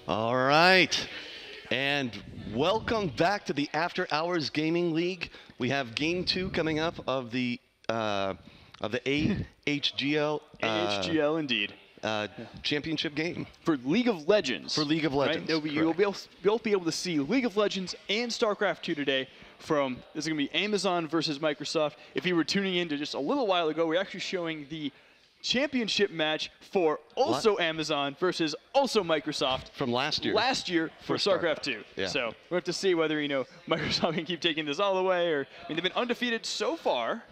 All right, and welcome back to the After Hours Gaming League. We have Game 2 coming up of the AHGL AHGL indeed. championship game For League of Legends. for League of Legends. Right? You'll be able to see League of Legends and StarCraft 2 today. This is going to be Amazon versus Microsoft. If you were tuning in to just a little while ago, we're actually showing the championship match for also Amazon versus also Microsoft From last year. Last year for StarCraft 2. Yeah. So we have to see whether Microsoft can keep taking this all the way, or they've been undefeated so far.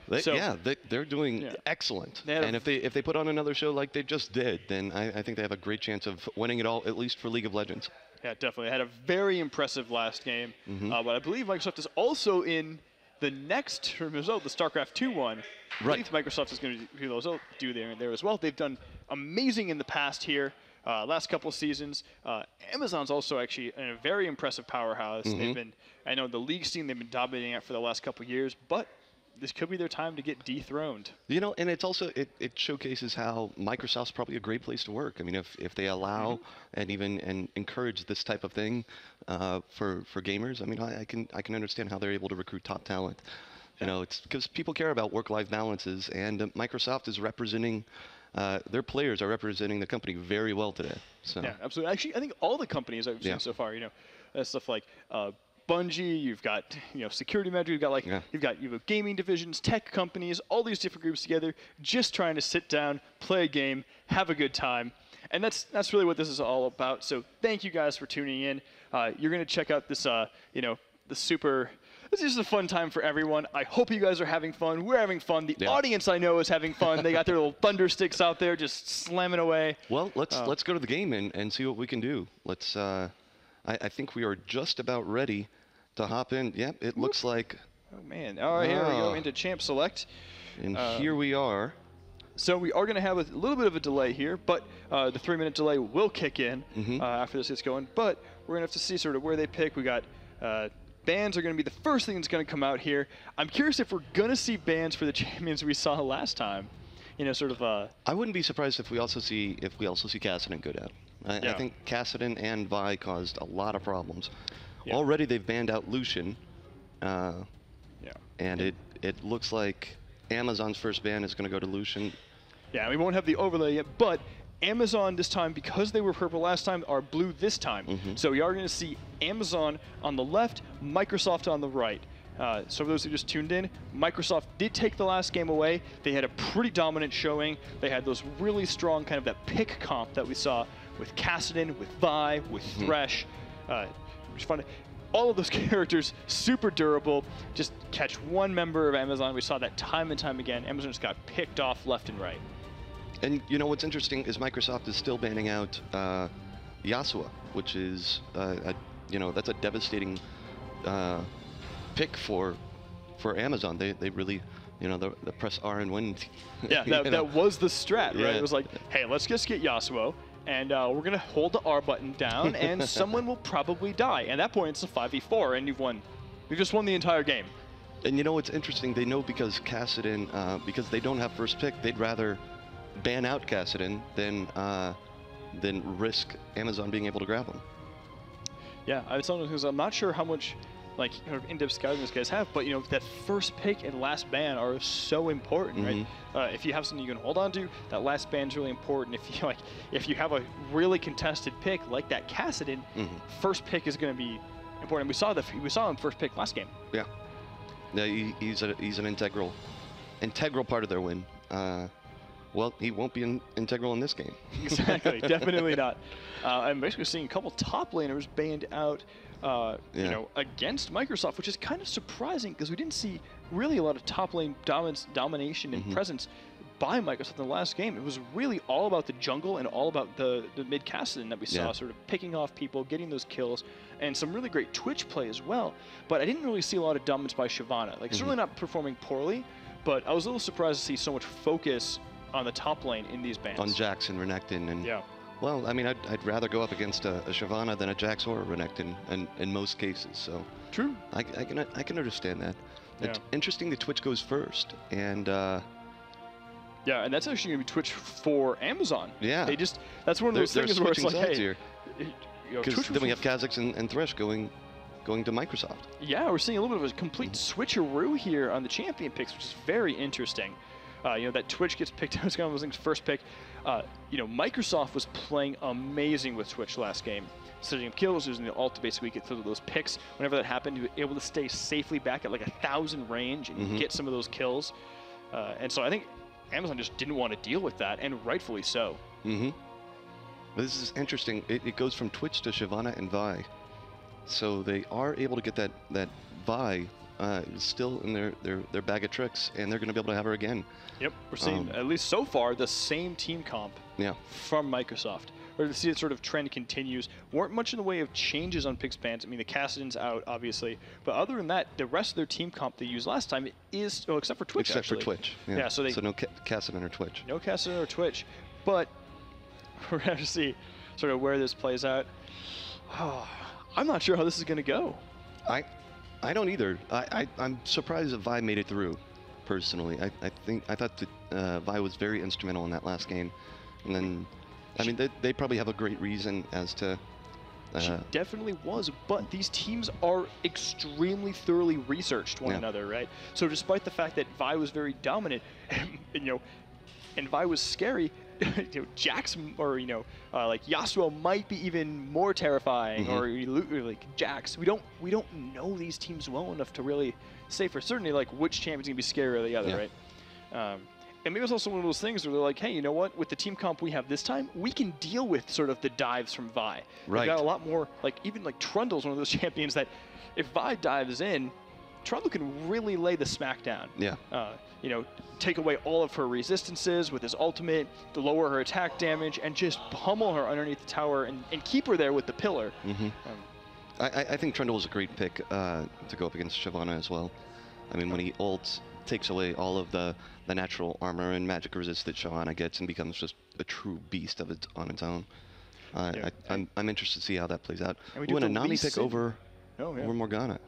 They're doing excellent. And if they put on another show like they just did, then I think they have a great chance of winning it all, at least for League of Legends. Yeah, definitely. They had a very impressive last game. But I believe Microsoft is also in the next result, the StarCraft 2 one. Right. I believe Microsoft is going to do there as well. They've done amazing in the past here. Last couple seasons. Amazon's also actually a very impressive powerhouse. They've been, I know the league scene, they've been dominating it for the last couple years, but this could be their time to get dethroned. And it's also, it showcases how Microsoft's probably a great place to work. I mean, if they allow and encourage this type of thing for gamers, I mean, I can understand how they're able to recruit top talent. It's because people care about work-life balances, and Microsoft is representing, their players are representing the company very well today. So. Yeah, absolutely. Actually, I think all the companies I've seen so far, stuff like Bungie, you've got security measures, you've got gaming divisions, tech companies, all these different groups together, just trying to sit down, play a game, have a good time, and that's really what this is all about. So thank you guys for tuning in. You're gonna check out this, the super. This is just a fun time for everyone. I hope you guys are having fun. We're having fun. The audience I know is having fun. They got their little thunder sticks out there, just slamming away. Well, let's go to the game and see what we can do. Let's. I think we are just about ready to hop in. Yep, it looks like. Oh man! All right, here we go into Champ Select. And here we are. So we are going to have a little bit of a delay here, but the 3-minute delay will kick in after this gets going. But we're going to have to see sort of where they pick. We got bans are going to be the first thing that's going to come out here. I'm curious if we're going to see bans for the champions we saw last time. I wouldn't be surprised if we also see Kassadin go down. I think Kassadin and Vi caused a lot of problems. Yeah. Already they've banned out Lucian. And it looks like Amazon's first ban is going to go to Lucian. Yeah, we won't have the overlay yet, but Amazon this time, because they were purple last time, are blue this time. So we are going to see Amazon on the left, Microsoft on the right. So for those who just tuned in, Microsoft did take the last game away. They had a pretty dominant showing. They had those really strong kind of that pick comp that we saw with Kassadin, with Vi, with Thresh. Which is fun. All of those characters, super durable. Just catch one member of Amazon. We saw that time and time again. Amazon just got picked off left and right. And what's interesting is Microsoft is still banning out Yasuo, which is that's a devastating pick for Amazon. They really the press R and win. Yeah, that was the strat, right? It was like, hey, let's just get Yasuo, and we're gonna hold the R button down, and someone will probably die. And at that point, it's a 5v4, and you've won. You just won the entire game. And what's interesting? They know because Kassadin, because they don't have first pick, they'd rather ban out Kassadin than risk Amazon being able to grab him. Yeah, I'm not sure how much in-depth scouting these guys have, but that first pick and last ban are so important, right? If you have something you can hold on to, that last ban is really important. If you have a really contested pick like that Kassadin, first pick is going to be important. We saw him first pick last game. Yeah, he's an integral part of their win. Well, he won't be integral in this game. Exactly, definitely not. I'm basically seeing a couple top laners banned out, against Microsoft, which is kind of surprising because we didn't see really a lot of top lane domination and presence by Microsoft in the last game. It was really all about the jungle and all about the mid Kassadin that we saw, sort of picking off people, getting those kills, and some really great Twitch play as well. But I didn't really see a lot of dominance by Shyvana. Certainly not performing poorly, but I was a little surprised to see so much focus on the top lane in these bans. On Jax and Renekton. And well, I mean, I'd rather go up against a Shyvana than a Jax or a Renekton in most cases. So true. I can understand that. It's interesting that Twitch goes first, and Yeah, and that's actually going to be Twitch for Amazon. Yeah. That's one of those things where it's like, hey, here. Because then we have Kha'Zix and Thresh going to Microsoft. Yeah, we're seeing a little bit of a complete switcheroo here on the champion picks, which is very interesting. That Twitch gets picked out as kind of first pick. Microsoft was playing amazing with Twitch last game, setting up kills, using the ult to basically get through those picks. Whenever that happened, you were able to stay safely back at like 1,000 range and get some of those kills. And so I think Amazon just didn't want to deal with that, and rightfully so. But this is interesting. It goes from Twitch to Shyvana and Vi. So they are able to get that Vi still in their bag of tricks, and they're going to be able to have her again. Yep, we're seeing, at least so far, the same team comp from Microsoft. Or to see that sort of trend continues. Weren't much in the way of changes on pick spans. I mean, the Kassadin's out, obviously. But other than that, the rest of their team comp they used last time is, except for Twitch, Except for Twitch. Yeah, so no Kassadin or Twitch. No Kassadin or Twitch. But we're going to see sort of where this plays out. I'm not sure how this is going to go. I don't either. I'm surprised that Vi made it through, personally. I thought that Vi was very instrumental in that last game. And then, I mean, they probably have a great reason as to... She definitely was, but these teams are extremely thoroughly researched one another, right? So despite the fact that Vi was very dominant, and Vi was scary, Jax or like Yasuo might be even more terrifying, or like Jax. We don't know these teams well enough to really say for certainty like which champion's gonna be scarier than the other, right? And maybe it's also one of those things where they're like, hey, you know what? With the team comp we have this time, we can deal with sort of the dives from Vi. Right. We've got a lot more, even like Trundle's one of those champions that if Vi dives in, Trundle can really lay the smack down. Yeah. Take away all of her resistances with his ultimate, to lower her attack damage, and just pummel her underneath the tower and keep her there with the pillar. I think Trundle was a great pick to go up against Shyvana as well. I mean, when he ults, takes away all of the natural armor and magic resist that Shyvana gets and becomes just a true beast on its own. I'm interested to see how that plays out. And a Nami pick over over Morgana.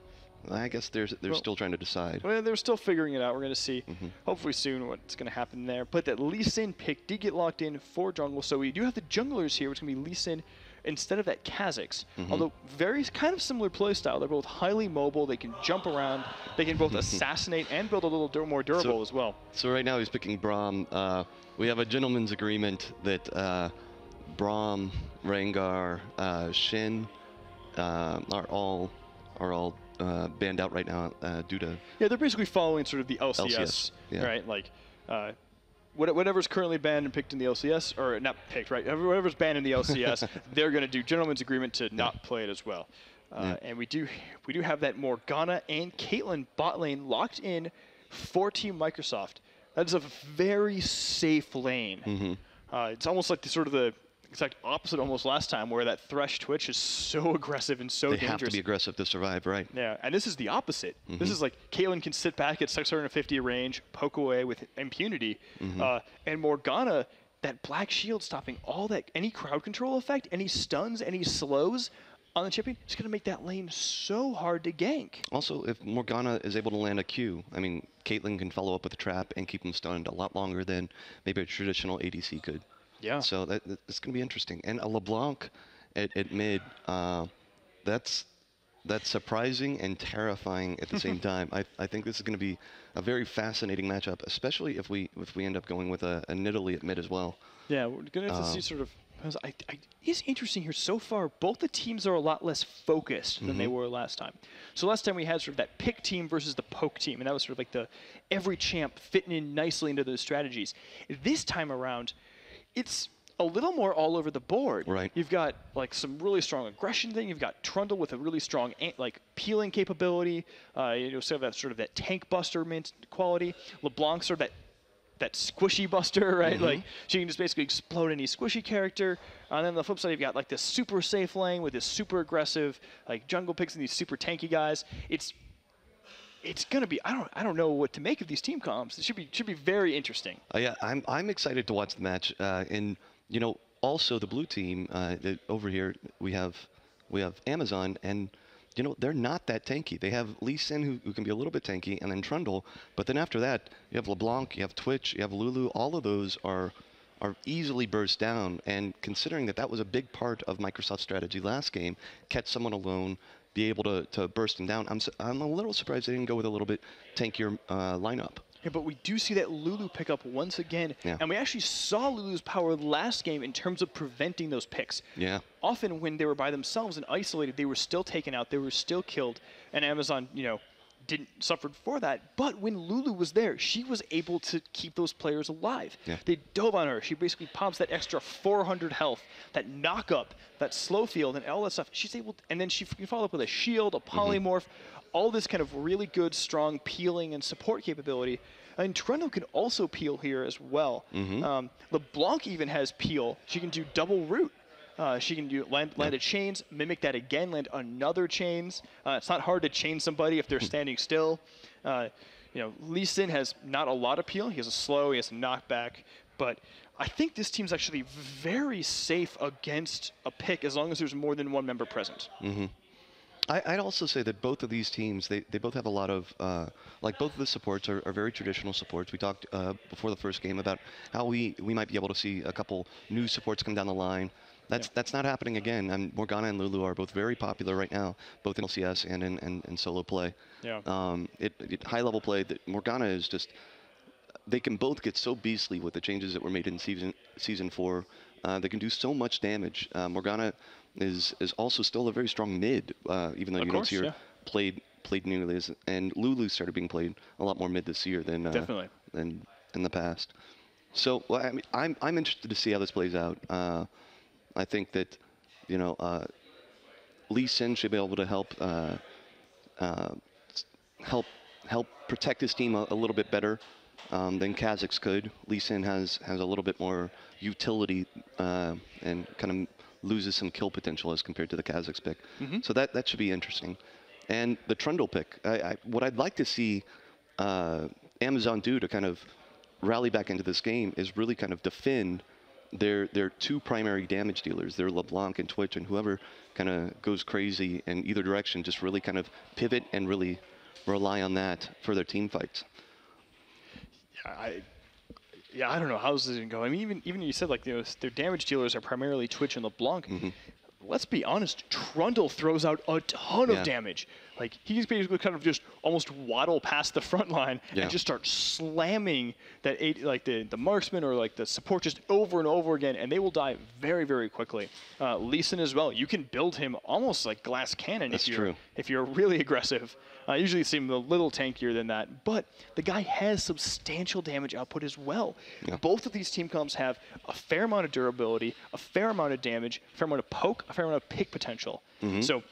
I guess they're still trying to decide. Well, they're still figuring it out. We're going to see, hopefully soon, what's going to happen there. But that Lee Sin pick did get locked in for jungle, so we do have the junglers here, which is going to be Lee Sin instead of that Kha'Zix. Although very kind of similar playstyle. They're both highly mobile. They can jump around. They can both assassinate and build a little more durable as well. So right now he's picking Braum. We have a gentleman's agreement that Braum, Rengar, Shin are all banned out right now due to... Yeah, they're basically following sort of the LCS. Right? Like, whatever's currently banned and picked in the LCS, or not picked, right? Whatever's banned in the LCS, they're going to do gentleman's agreement to not play it as well. And we do have that Morgana and Caitlyn bot lane locked in for Team Microsoft. That is a very safe lane. It's almost like the exact opposite almost last time, where that Thresh Twitch is so aggressive and so dangerous. They have to be aggressive to survive, right? Yeah, and this is the opposite. This is like Caitlyn can sit back at 650 range, poke away with impunity, and Morgana, that black shield stopping all that, any crowd control effect, any stuns, any slows on the champion, it's going to make that lane so hard to gank. Also, if Morgana is able to land a Q, I mean, Caitlyn can follow up with a trap and keep them stunned a lot longer than maybe a traditional ADC could. Yeah. So it's going to be interesting. And a LeBlanc at mid, that's surprising and terrifying at the same time. I think this is going to be a very fascinating matchup, especially if we end up going with a Nidalee at mid as well. Yeah, we're going to have to see sort of... It's interesting here so far. Both the teams are a lot less focused than they were last time. So last time we had sort of that pick team versus the poke team, and that was sort of like the every champ fitting in nicely into those strategies. This time around, it's a little more all over the board. Right. You've got like some really strong aggression thing. You've got Trundle with a really strong peeling capability. Sort of that tank buster mint quality. LeBlanc sort of that squishy buster, right? Like she can just basically explode any squishy character. And then on the flip side, you've got like this super safe lane with this super aggressive like jungle picks and these super tanky guys. It's gonna be I don't know what to make of these team comps. It should be very interesting. Yeah, I'm excited to watch the match. And also the blue team over here we have Amazon, and they're not that tanky. They have Lee Sin, who can be a little bit tanky, and then Trundle. But then after that, you have LeBlanc, you have Twitch, you have Lulu. All of those are easily burst down. And considering that was a big part of Microsoft's strategy last game, catch someone alone, be able to burst them down. I'm a little surprised they didn't go with a little bit tankier lineup. Yeah, but we do see that Lulu pick up once again, Yeah. and we actually saw Lulu's power last game in terms of preventing those picks. Yeah. Often when they were by themselves and isolated, they were still taken out, they were still killed, and Amazon, didn't suffer for that. But when Lulu was there, she was able to keep those players alive. Yeah. They dove on her. She basically pops that extra 400 health, that knock up, that slow field, and all that stuff. She's able, and then she can follow up with a shield, a polymorph, all this kind of really good, strong peeling and support capability. And Trundle can also peel here as well. LeBlanc even has peel. She can do double root. She can do land a chains, mimic that again, land another chains. It's not hard to chain somebody if they're standing still. Lee Sin has not a lot of peel. He has a slow, he has a knockback, but I think this team's actually very safe against a pick as long as there's more than one member present. I'd also say that both of these teams, they both have a lot of, both of the supports are very traditional supports. We talked before the first game about how we might be able to see a couple new supports come down the line. That's not happening again. And Morgana and Lulu are both very popular right now, both in LCS and in solo play. Yeah. High level play, that Morgana is just, they can both get so beastly with the changes that were made in season 4. They can do so much damage. Morgana is also still a very strong mid, even though you don't see her played nearly as. And Lulu started being played a lot more mid this year than than in the past. So I mean, I'm interested to see how this plays out. I think that Lee Sin should be able to help protect his team a little bit better than Kha'Zix could. Lee Sin has a little bit more utility and kind of loses some kill potential as compared to the Kha'Zix pick. So that should be interesting. And the Trundle pick, what I'd like to see Amazon do to kind of rally back into this game is really kind of defend their two primary damage dealers, their LeBlanc and Twitch, and whoever kind of goes crazy in either direction, just really kind of pivot and really rely on that for their team fights. Yeah, I don't know how this is going to go. I mean, even you said their damage dealers are primarily Twitch and LeBlanc. Let's be honest, Trundle throws out a ton of damage. Like, he's basically kind of just almost waddle past the front line and just start slamming that the marksman or the support just over and over again, and they will die very, very quickly. Lee Sin as well. You can build him almost like glass cannon if you're really aggressive. Usually seem a little tankier than that, but the guy has substantial damage output as well. Both of these team comps have a fair amount of durability, a fair amount of damage, a fair amount of poke, a fair amount of pick potential. So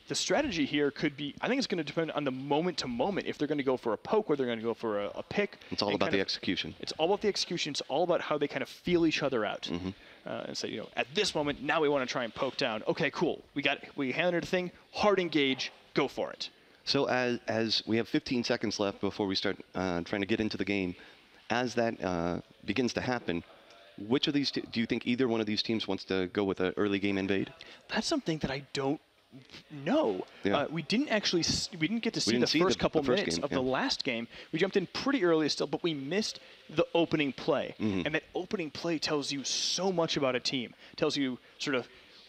the strategy here could be, I think it's going to depend on the moment to moment if they're going to go for a poke or they're going to go for a pick. It's all about the execution. It's all about the execution. It's all about how they kind of feel each other out. And say, at this moment, now we want to try and poke down. Okay, cool. We handed a thing, hard engage, go for it. So as we have 15 seconds left before we start trying to get into the game, as that begins to happen, which of these do you think either one of these teams wants to go with an early game invade? That's something that I don't know. We didn't get to see the first couple minutes of the last game. We jumped in pretty early still, but we missed the opening play. And that opening play tells you so much about a team. Tells you sort of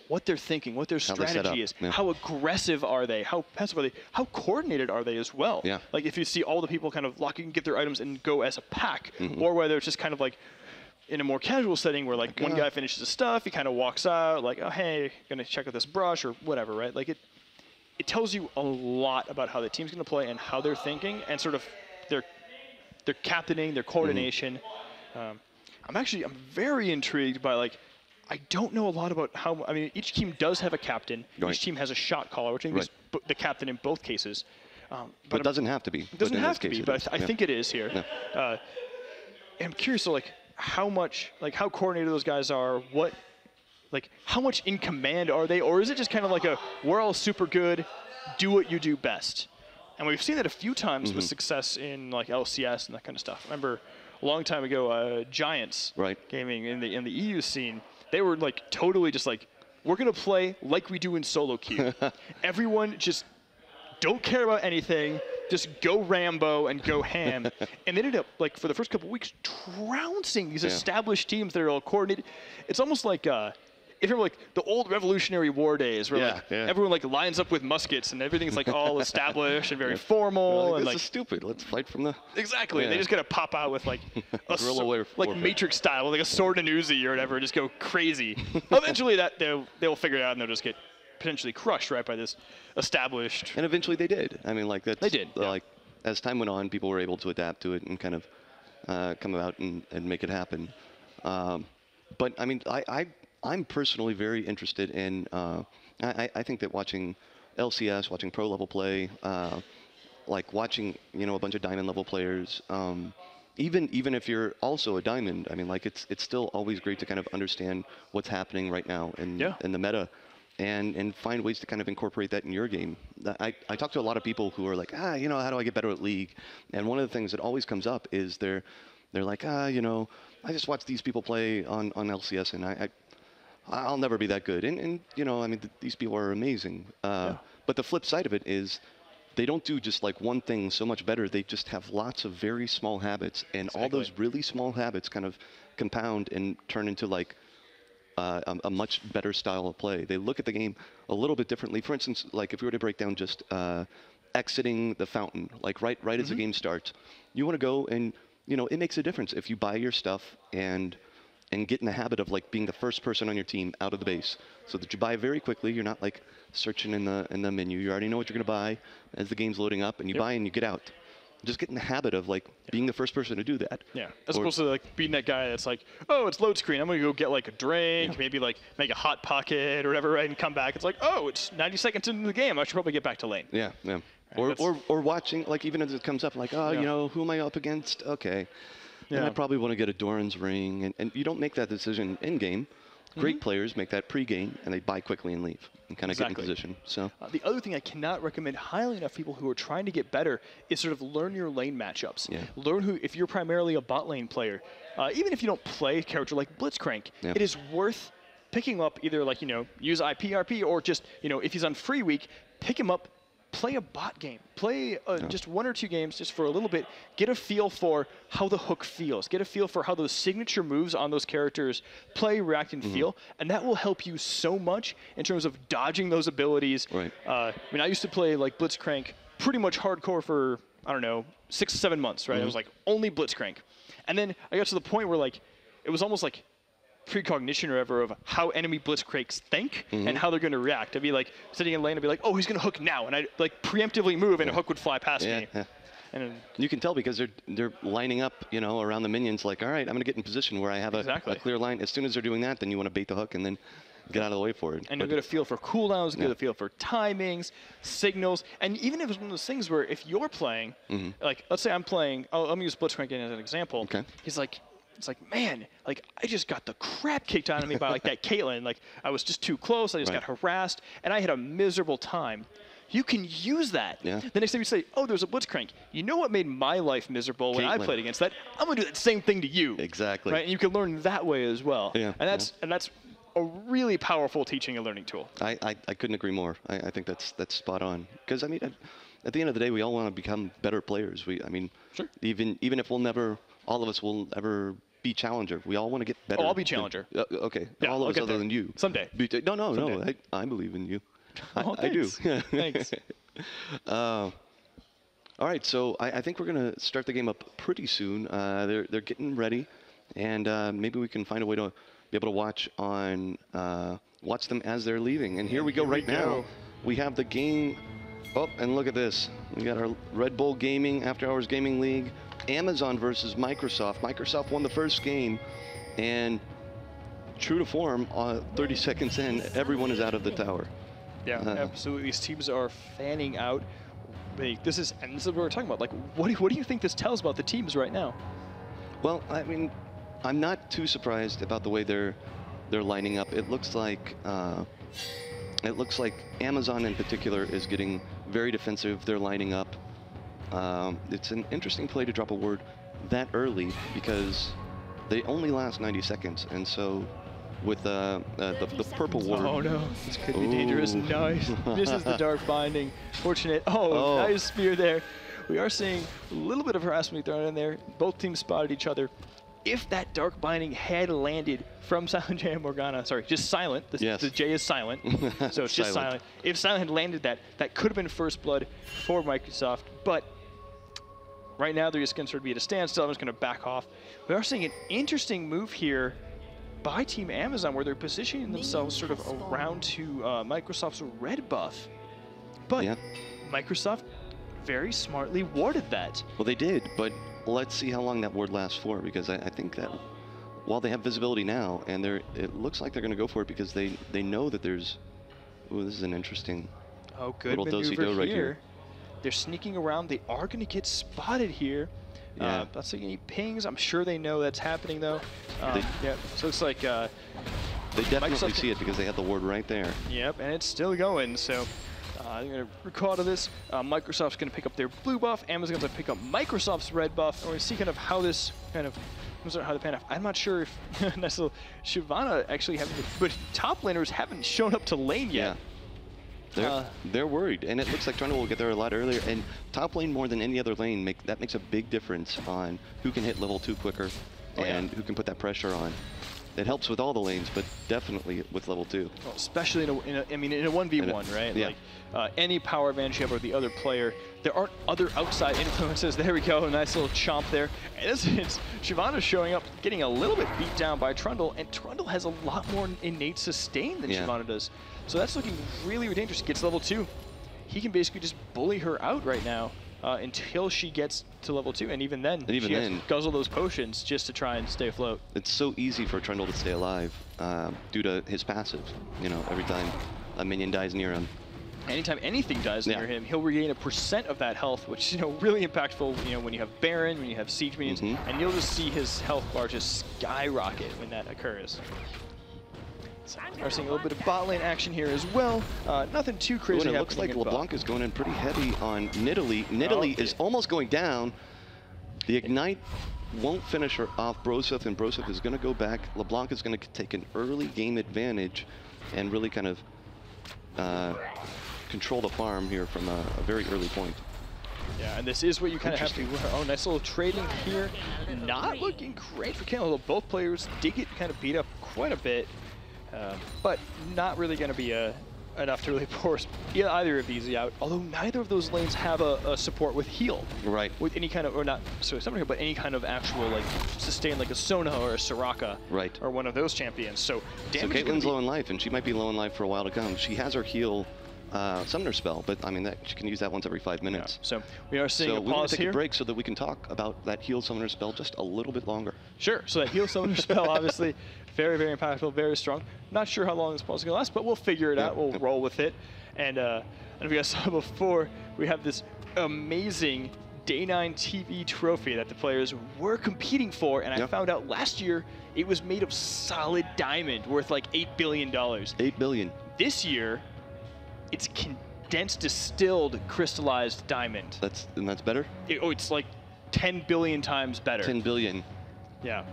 what they're thinking, what their strategy is, how aggressive are they, how passive are they, how coordinated are they as well. Like if you see all the people kind of locking, get their items and go as a pack, or whether it's just kind of like in a more casual setting where like one guy finishes his stuff, he kind of walks out like, oh hey, gonna check out this brush or whatever, right? Like it tells you a lot about how the team's gonna play and how they're thinking and sort of their captaining, their coordination. I'm very intrigued by I don't know a lot about how. I mean, each team does have a captain. Each team has a shot caller, which I think is the captain in both cases. But it doesn't have to be. It doesn't have to be, but I think it is here. And I'm curious, how much, how coordinated those guys are. How much in command are they, or is it just kind of we're all super good, do what you do best? And we've seen that a few times with success in LCS and that kind of stuff. I remember a long time ago, Giants gaming in the EU scene. They were totally just we're going to play like we do in solo queue. Everyone just don't care about anything, just go Rambo and go ham. And they ended up, like, for the first couple weeks, trouncing these established teams that are all coordinated. It's almost like, if you're like the old Revolutionary War days, where everyone like lines up with muskets and everything's like all established and very formal. This and is stupid. Let's fight from the... Exactly. They just gotta pop out with like a like Matrix style, with like a sword and Uzi or whatever, just go crazy. Eventually that they'll figure it out and they'll just get potentially crushed right by this established. And eventually they did. I mean, like that's... They did. Like as time went on, people were able to adapt to it and kind of come out and make it happen. But I mean, I'm personally very interested in, I think that watching LCS, watching pro level play, like watching, a bunch of diamond level players, even if you're also a diamond, I mean, like it's still always great to kind of understand what's happening right now in the meta and find ways to kind of incorporate that in your game. I talk to a lot of people who are like, how do I get better at League? And one of the things that always comes up is they're like, I just watch these people play on LCS and I'll never be that good. And I mean, these people are amazing. But the flip side of it is they don't do just like one thing so much better. They just have lots of very small habits. And all those really small habits kind of compound and turn into like a much better style of play. They look at the game a little bit differently. For instance, like if we were to break down just exiting the fountain, like right as the game starts, you want to go and, it makes a difference if you buy your stuff and get in the habit of like being the first person on your team out of the base, so that you buy very quickly. You're not like searching in the menu. You already know what you're going to buy as the game's loading up, and you buy and you get out. Just get in the habit of like being the first person to do that. Yeah, as opposed to like being that guy that's like, oh, it's load screen. I'm going to go get like a drink, maybe like make a hot pocket or whatever, right, and come back. It's like, oh, it's 90 seconds into the game. I should probably get back to lane. Yeah. Or watching, like even as it comes up, like, who am I up against? Okay. And I probably want to get a Doran's ring. And you don't make that decision in-game. Great players make that pre-game, and they buy quickly and leave and kind of get in position. So the other thing I cannot recommend highly enough people who are trying to get better is sort of learn your lane matchups. Learn who, if you're primarily a bot lane player, even if you don't play a character like Blitzcrank, it is worth picking up either like, use IPRP or just, if he's on free week, pick him up. Play a bot game. Play just 1 or 2 games just for a little bit. Get a feel for how the hook feels. Get a feel for how those signature moves on those characters play, react, and feel. And that will help you so much in terms of dodging those abilities. Right. I mean, I used to play like Blitzcrank pretty much hardcore for, 6 to 7 months, right? I was like only Blitzcrank. And then I got to the point where like, it was almost like precognition or whatever of how enemy Blitzcranks think and how they're going to react. I'd be like sitting in lane and be like, oh, he's going to hook now. And I'd like preemptively move and a hook would fly past me. And you can tell because they're lining up, around the minions like, all right, I'm going to get in position where I have a clear line. As soon as they're doing that, then you want to bait the hook and then get out of the way for it. And you'll get a feel for cooldowns, get a feel for timings, signals. And even if it's one of those things where if you're playing, like let's say I'm playing, let me use Blitzcrank as an example. Okay. He's like, it's like, man, like I just got the crap kicked out of me by like that Caitlyn. Like I was just too close. I just got harassed, and I had a miserable time. You can use that. The next time you say, oh, there's a Blitzcrank. You know what made my life miserable when I played against that? I'm gonna do that same thing to you. Exactly. Right, and you can learn that way as well. Yeah. And that's a really powerful teaching and learning tool. I couldn't agree more. I think that's spot on. Because I mean, at the end of the day, we all want to become better players. Even if all of us will ever be challenger. We all want to get better. Oh, I'll be challenger. Okay. Yeah, all of us other than you. Someday. No. I believe in you. I do. Thanks. All right. So I think we're going to start the game up pretty soon. They're getting ready, and maybe we can find a way to be able to watch them as they're leaving. And here we go right now. We have the game. Oh, and look at this. We got our Red Bull Gaming After Hours Gaming League. Amazon versus Microsoft. Microsoft won the first game, and true to form, 30 seconds in, everyone is out of the tower. Yeah, absolutely. These teams are fanning out. This is what we're talking about. Like, what do you think this tells about the teams right now? Well, I mean, I'm not too surprised about the way they're lining up. It looks like Amazon in particular is getting very defensive. They're lining up. It's an interesting play to drop a word that early because they only last 90 seconds, and so with the purple ward. Oh no, this could be dangerous. Nice. Misses the dark binding. Fortunate. Oh, nice spear there. We are seeing a little bit of harassment thrown in there. Both teams spotted each other. If that dark binding had landed from Silent J and Morgana, sorry, just silent. The J is silent, so it's just silent. If silent had landed that could have been first blood for Microsoft. But right now they're just going to sort of be at a standstill. I'm just going to back off. We are seeing an interesting move here by Team Amazon, where they're positioning themselves sort of around to Microsoft's red buff. But Microsoft very smartly warded that. Well, they did, but let's see how long that ward lasts for, because I think that while they have visibility now, and it looks like they're going to go for it because they know that there's, ooh, this is an interesting good little maneuver do-si-do right here. They're sneaking around. They are going to get spotted here. Not seeing any pings. I'm sure they know that's happening, though. Yeah, so it looks like they definitely see it because they have the ward right there. Yep, and it's still going. So I'm going to record to this. Microsoft's going to pick up their blue buff. Amazon's going to pick up Microsoft's red buff. And we're going to see kind of how this kind of how the pan out. I'm not sure if Nestle Shyvana actually haven't, but top laners haven't shown up to lane yet. They're worried, and it looks like Trundle will get there a lot earlier. And top lane more than any other lane, that makes a big difference on who can hit level 2 quicker and who can put that pressure on. It helps with all the lanes, but definitely with level 2. Well, especially in a 1v1, right? Yeah. Like any power advantage you have over the other player, there aren't other outside influences. There we go, nice little chomp there. And it's Shyvana showing up, getting a little bit beat down by Trundle, and Trundle has a lot more innate sustain than Shyvana does. So that's looking really, really dangerous. Gets level 2. He can basically just bully her out right now until she gets to level 2, and even then, she has to guzzle those potions just to try and stay afloat. It's so easy for Trundle to stay alive due to his passive. You know, every time a minion dies near him. Anytime anything dies near him, he'll regain 1% of that health, which is really impactful. When you have Baron, when you have siege minions, and you'll just see his health bar just skyrocket when that occurs. We're seeing a little bit of bot lane action here as well. Nothing too crazy. It looks like LeBlanc is going in pretty heavy on Nidalee. Nidalee is almost going down. The Ignite won't finish her off Broseph, and Broseph is going to go back. LeBlanc is going to take an early game advantage and really kind of control the farm here from a very early point. Yeah, and this is what you kind of have to. Oh, nice little trading here. Not looking great for Ken, although both players did get kind of beat up quite a bit. But not really going to be enough to really force either of these out. Although neither of those lanes have a support with heal. Right. With any kind of, or not something here, but any kind of actual like sustain, like a Sona or a Soraka. Right. Or one of those champions. So Caitlyn's low in life, and she might be low in life for a while to come. She has her heal summoner spell, but I mean she can use that once every 5 minutes. Yeah. So we are seeing a pause here. So we're going to take a break so that we can talk about that heal summoner spell just a little bit longer. Sure. So that heal summoner spell, obviously, very, very impactful, very strong. Not sure how long this pause is going to last, but we'll figure it out. We'll roll with it. And if you guys saw before, we have this amazing Day 9 TV trophy that the players were competing for, and I found out last year it was made of solid diamond worth like $8 billion. $8 billion. This year, it's condensed, distilled, crystallized diamond. That's better? It's like 10 billion times better. 10 billion. Yeah.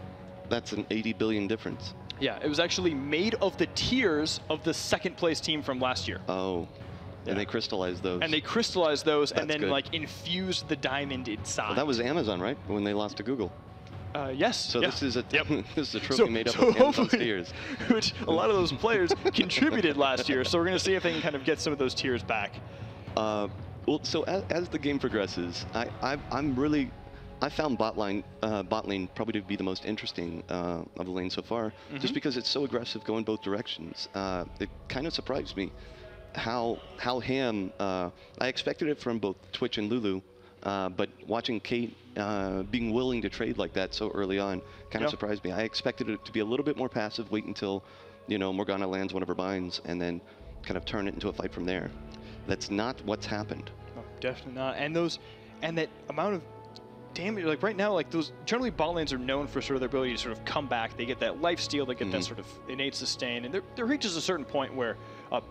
That's an 80 billion difference. Yeah, it was actually made of the tiers of the second place team from last year. Oh. Yeah. And they crystallized those. And they crystallized those and then like infused the diamond inside. Well, that was Amazon, right? When they lost to Google. Yes. So this is a this is a trophy made up of Amazon's tiers. Which a lot of those players contributed last year. So we're going to see if they can kind of get some of those tiers back. Well, so as the game progresses, I found bot lane probably to be the most interesting of the lanes so far, just because it's so aggressive going both directions. It kind of surprised me how ham. I expected it from both Twitch and Lulu, but watching Kate being willing to trade like that so early on kind of surprised me. I expected it to be a little bit more passive, wait until Morgana lands one of her binds, and then kind of turn it into a fight from there. That's not what's happened. No, definitely not. And that amount of damage, like right now, like those generally bot lanes are known for sort of their ability to sort of come back. They get that life steal, they get that sort of innate sustain, and there reaches a certain point where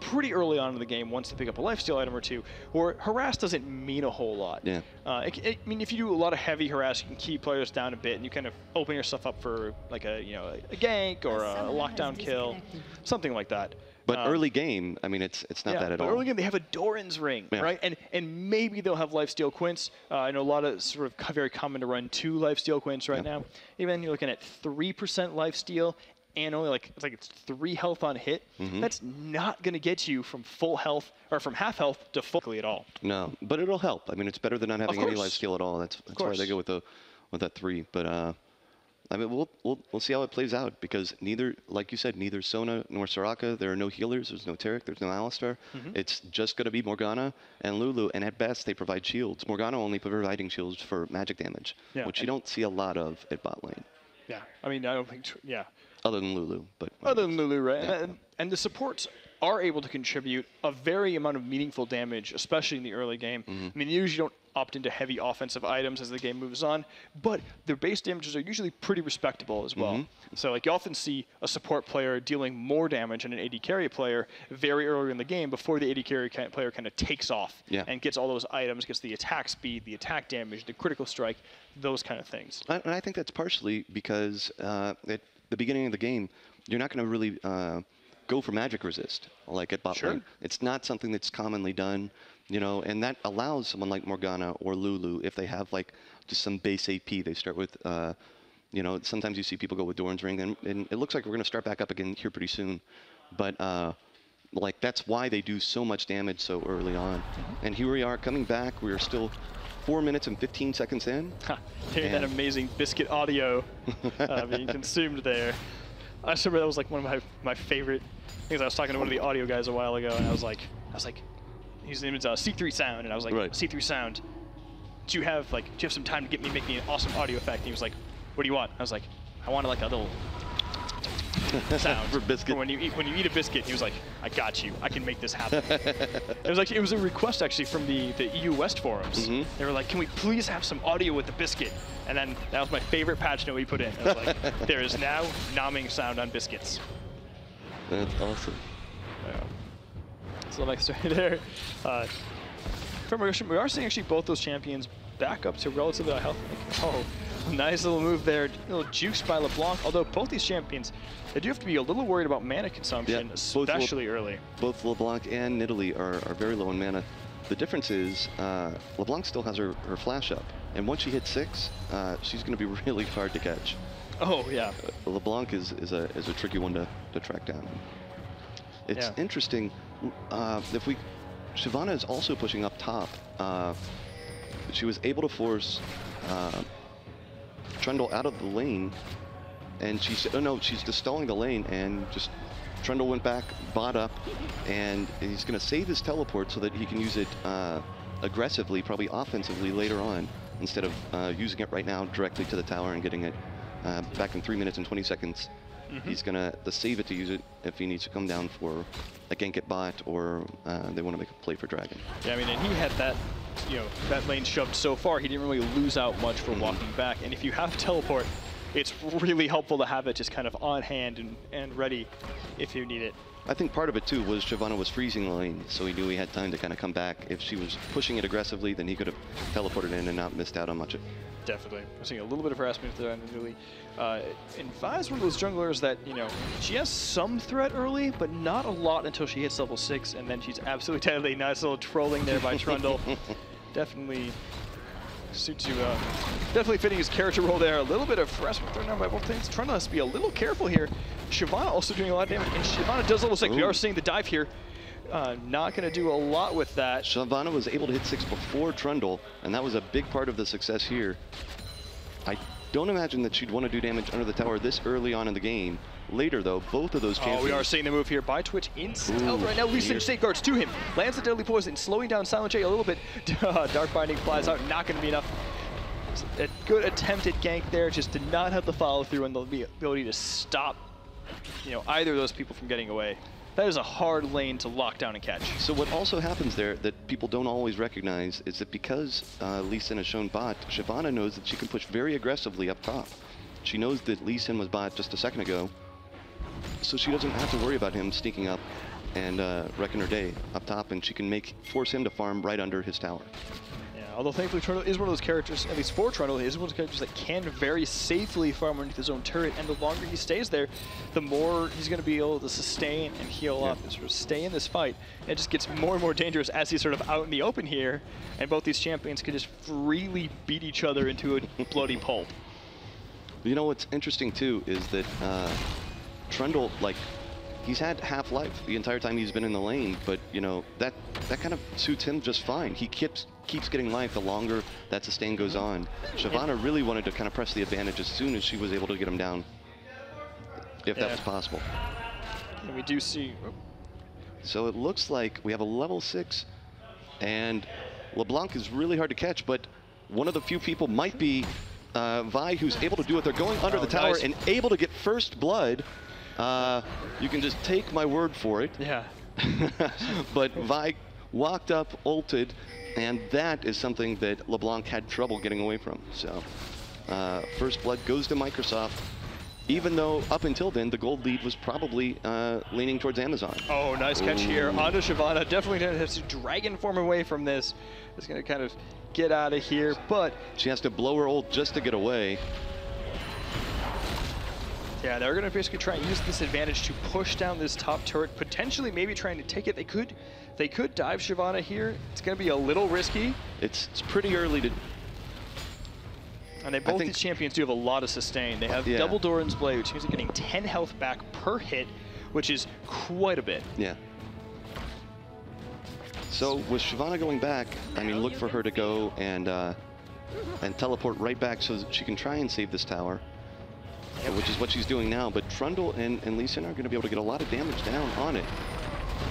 pretty early on in the game once they pick up a lifesteal item or two, where harass doesn't mean a whole lot. Yeah. I mean, if you do a lot of heavy harass, you can keep players down a bit, and you kind of open yourself up for like a gank or a lockdown kill, something like that. But early game, I mean, it's not that at all. Early game, they have a Doran's Ring, right? And maybe they'll have lifesteal Quints. I know a lot of sort of very common to run 2 lifesteal Quints right now. Even you're looking at 3% lifesteal and only it's 3 health on hit. That's not going to get you from full health or from half health to fully at all. No, but it'll help. I mean, it's better than not having any lifesteal at all. That's why they go with that 3. But I mean, we'll see how it plays out, because neither, like you said, neither Sona nor Soraka, there are no healers. There's no Taric. There's no Alistar. It's just going to be Morgana and Lulu, and at best they provide shields. Morgana only providing shields for magic damage, which you don't see a lot of at bot lane. Yeah, I mean, I don't think, Other than Lulu, but other than Lulu, right? Yeah. And the supports are able to contribute a very amount of meaningful damage, especially in the early game. I mean, you usually don't opt into heavy offensive items as the game moves on, but their base damages are usually pretty respectable as well. So like you often see a support player dealing more damage than an AD carry player very early in the game before the AD carry player kind of takes off and gets all those items, gets the attack speed, the attack damage, the critical strike, those kind of things. And I think that's partially because at the beginning of the game, you're not going to really go for magic resist like at bot lane. It's not something that's commonly done. And that allows someone like Morgana or Lulu, if they have like just some base AP, they start with, sometimes you see people go with Doran's Ring, and it looks like we're going to start back up again here pretty soon. But like that's why they do so much damage so early on. And here we are coming back. We are still 4 minutes and 15 seconds in. Hearing that amazing biscuit audio being consumed there. I just remember that was like one of my favorite things. I was talking to one of the audio guys a while ago, and I was like, his name is C3 Sound, and I was like, C3 Sound, do you have some time to make me an awesome audio effect? And he was like, what do you want? I was like, I want like a little sound for biscuit. For when you eat a biscuit. He was like, I got you. I can make this happen. It was a request actually from the EU West forums. They were like, can we please have some audio with the biscuit? And then that was my favorite patch note we put in. I was like, there is now nomming sound on biscuits. That's awesome. So next right there. We are seeing actually both those champions back up to relatively high health. Oh, nice little move there. A little juice by LeBlanc. Although both these champions, they do have to be a little worried about mana consumption, especially early. Both LeBlanc and Nidalee are very low in mana. The difference is LeBlanc still has her flash up, and once she hits 6, she's going to be really hard to catch. Oh yeah. LeBlanc is a tricky one to track down. It's interesting. Shyvana is also pushing up top. She was able to force Trundle out of the lane, and she said, oh no, she's just stalling the lane, and just Trundle went back, bot up, and he's going to save his teleport so that he can use it aggressively, probably offensively later on, instead of using it right now directly to the tower and getting it back in 3 minutes and 20 seconds. He's going to save it to use it if he needs to come down for a gank at bot, or they want to make a play for Dragon. Yeah, I mean, and he had that, that lane shoved so far, he didn't really lose out much for walking back. And if you have teleport, it's really helpful to have it just kind of on hand and ready if you need it. I think part of it too was Shyvana was freezing the lane, so he knew he had time to kind of come back. If she was pushing it aggressively, then he could have teleported in and not missed out on much. Definitely. I'm seeing a little bit of harassment there on Nidalee. And Vi's one of those junglers that, she has some threat early, but not a lot until she hits level 6, and then she's absolutely deadly. Nice little trolling there by Trundle. Definitely suits you. Definitely fitting his character role there. A little bit of harassment thrown down by both things. Trundle has to be a little careful here. Shyvana also doing a lot of damage, and Shyvana does level 6. We are seeing the dive here. Not going to do a lot with that. Shyvana was able to hit 6 before Trundle, and that was a big part of the success here. I don't imagine that she'd want to do damage under the tower this early on in the game. Later, though, both of those champions... Oh, we are seeing the move here by Twitch in stealth right now. Lee Sin safeguards to him. Lands the deadly poison, slowing down Silent J a little bit. Dark Binding flies out, not going to be enough. A good attempt at gank there, just did not have the follow through and the ability to stop, either of those people from getting away. That is a hard lane to lock down and catch. So what also happens there that people don't always recognize is that because Lee Sin has shown bot, Shyvana knows that she can push very aggressively up top. She knows that Lee Sin was bot just a second ago, so she doesn't have to worry about him sneaking up and wrecking her day up top, and she can force him to farm right under his tower. Although thankfully Trundle is one of those characters, at least for Trundle, he is one of those characters that can very safely farm underneath his own turret, and the longer he stays there, the more he's going to be able to sustain and heal up and sort of stay in this fight. And it just gets more and more dangerous as he's sort of out in the open here, and both these champions can just freely beat each other into a bloody pulp. You know what's interesting too is that Trundle, like, he's had half-life the entire time he's been in the lane, but you know that kind of suits him just fine. He keeps getting life the longer that sustain goes on. Shyvana really wanted to kind of press the advantage as soon as she was able to get him down, if that was possible. And we do see. So it looks like we have a level 6, and LeBlanc is really hard to catch, but one of the few people might be Vi, who's able to do it. They're going under the tower and able to get first blood. You can just take my word for it. Yeah. But Vi walked up, ulted, and that is something that LeBlanc had trouble getting away from. So first blood goes to Microsoft, even though up until then the gold lead was probably leaning towards Amazon. Oh, nice catch here onto Shyvana. Definitely going to have to dragon form away from this. It's going to kind of get out of here, but she has to blow her ult just to get away. Yeah, they're going to basically try and use this advantage to push down this top turret, potentially maybe trying to take it. They could dive Shyvana here. It's going to be a little risky. It's pretty early to... And both these champions do have a lot of sustain. They have double Doran's Blade, which means they're getting 10 health back per hit, which is quite a bit. Yeah. So with Shyvana going back, I mean, look for her to go and teleport right back so that she can try and save this tower. Which is what she's doing now, but Trundle and Lee Sin are going to be able to get a lot of damage down on it.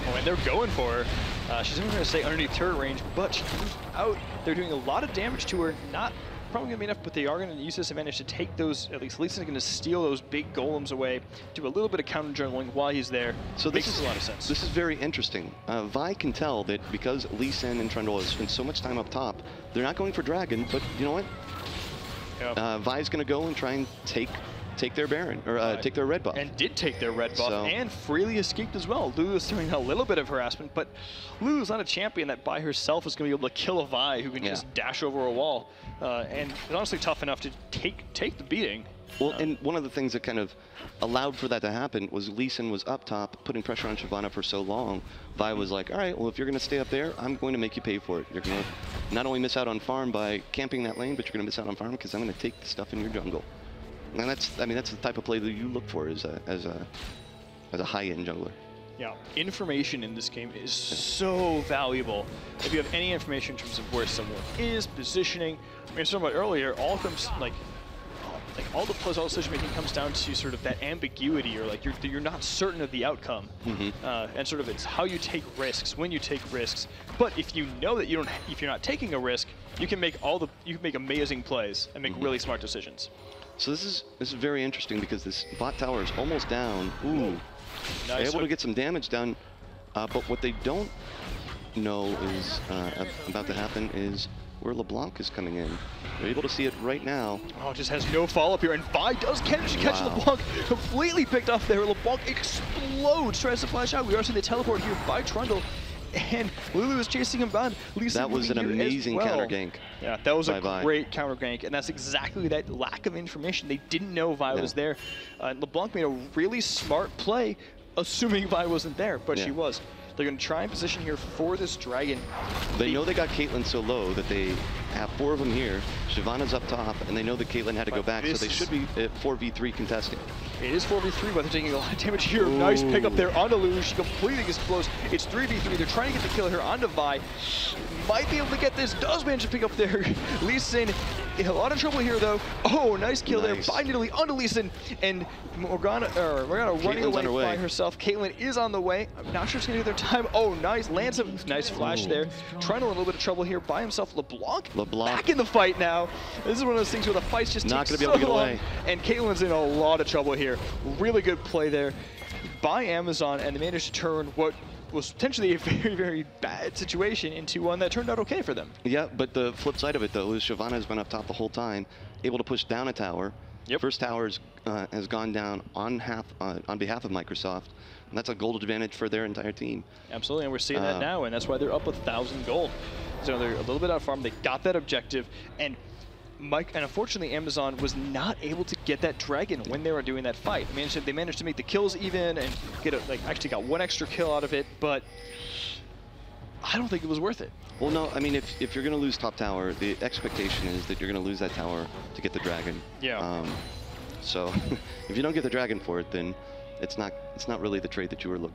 Oh, and they're going for her. She's even going to stay underneath turret range, but she moves out. They're doing a lot of damage to her. Not probably going to be enough, but they are going to use this advantage to take those, at least Lee Sin is going to steal those big golems away, do a little bit of counter jungling while he's there. So this makes a lot of sense. This is very interesting. Vi can tell that because Lee Sin and Trundle have spent so much time up top, they're not going for Dragon, but you know what? Yep. Vi's going to go and try and take their Baron, or take their red buff. And did take their red buff, and freely escaped as well. Lulu is doing a little bit of harassment, but Lulu's not a champion that by herself is going to be able to kill a Vi who can just dash over a wall. And it's honestly tough enough to take the beating. Well, and one of the things that kind of allowed for that to happen was Lee Sin was up top, putting pressure on Shyvana for so long. Vi was like, all right, well, if you're going to stay up there, I'm going to make you pay for it. You're going to not only miss out on farm by camping that lane, but you're going to miss out on farm because I'm going to take the stuff in your jungle. And that's the type of play that you look for as a high-end jungler. Yeah, information in this game is so valuable. If you have any information in terms of where someone is, positioning, I mean, I was talking about earlier, all comes like all the plays, all decision making comes down to sort of that ambiguity, or like you're not certain of the outcome, and sort of it's how you take risks, when you take risks. But if you know that if you're not taking a risk, you can make amazing plays and make really smart decisions. So this is very interesting because this bot tower is almost down. Ooh, nice. Able to get some damage done, but what they don't know is about to happen is where LeBlanc is coming in. They're able to see it right now. Oh, just has no follow-up here, and Vi does catch LeBlanc completely picked off there. LeBlanc explodes, tries to flash out. We are seeing the teleport here by Trundle, and Lulu is chasing him down. That was an amazing counter gank. Yeah, that was a great counter gank, and that's exactly that lack of information. They didn't know Vi was there. LeBlanc made a really smart play, assuming Vi wasn't there, but she was. They're going to try and position here for this dragon. They know they got Caitlyn so low that they have 4 of them here. Shyvana's up top, and they know that Caitlyn had to go back, so they should be at 4v3 contesting. It is 4v3, but they're taking a lot of damage here. Ooh. Nice pick up there onto Lulu. She completely explodes. It's 3v3. They're trying to get the kill here onto Vi. Might be able to get this. Does manage to pick up there. Lee Sin in a lot of trouble here, though. Oh, nice kill there by Nidalee onto Lee Sin. And Morgana running away by herself. Caitlyn is on the way. I'm not sure it's going to get their time. Oh, nice. Lands a nice flash there. Trying to a little bit of trouble here by himself. LeBlanc back in the fight now. This is one of those things where the fight's just not going to be able to get away. And Caitlyn's in a lot of trouble here. Really good play there by Amazon, and they managed to turn what was potentially a very, very bad situation into one that turned out okay for them. Yeah, but the flip side of it, though, is Shyvana has been up top the whole time, able to push down a tower. First tower has gone down on behalf of Microsoft. that's a gold advantage for their entire team. Absolutely, and we're seeing that now, and that's why they're up 1,000 gold. So they're a little bit out farm. They got that objective, and unfortunately, Amazon was not able to get that dragon when they were doing that fight. They managed to make the kills even and get actually got 1 extra kill out of it, but I don't think it was worth it. Well, no, I mean, if you're going to lose top tower, the expectation is that you're going to lose that tower to get the dragon. Yeah. So if you don't get the dragon for it, then it's not really the trade that you were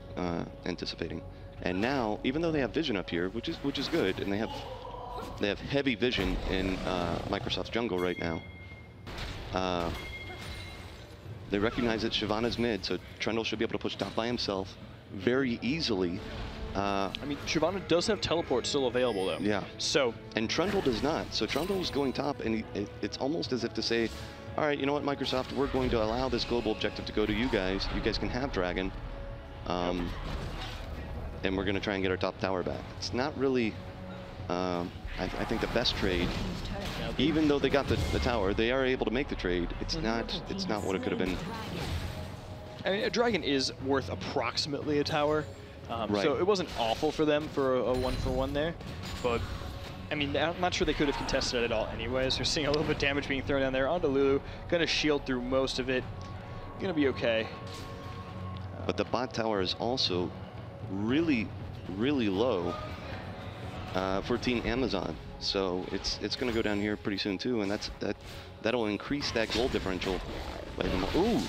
anticipating. And now, even though they have vision up here, which is good, and they have heavy vision in Microsoft's jungle right now. They recognize that Shyvana's mid, so Trundle should be able to push top by himself very easily. I mean, Shyvana does have teleport still available, though. Yeah. So. And Trundle does not. So Trundle's going top, and it's almost as if to say, all right, you know what, Microsoft, we're going to allow this global objective to go to you guys. You guys can have Dragon. And we're going to try and get our top tower back. It's not really, I think, the best trade. Even though they got the tower, they are able to make the trade. It's not what it could have been. I mean, a dragon is worth approximately a tower. Right. So it wasn't awful for them for a 1-for-1 there, but I mean, I'm not sure they could have contested it at all anyways. We're seeing a little bit of damage being thrown down there onto Lulu. Gonna shield through most of it. Gonna be okay. But the bot tower is also really, really low for Team Amazon. So it's gonna go down here pretty soon too, and that'll increase that goal differential by even more. Ooh!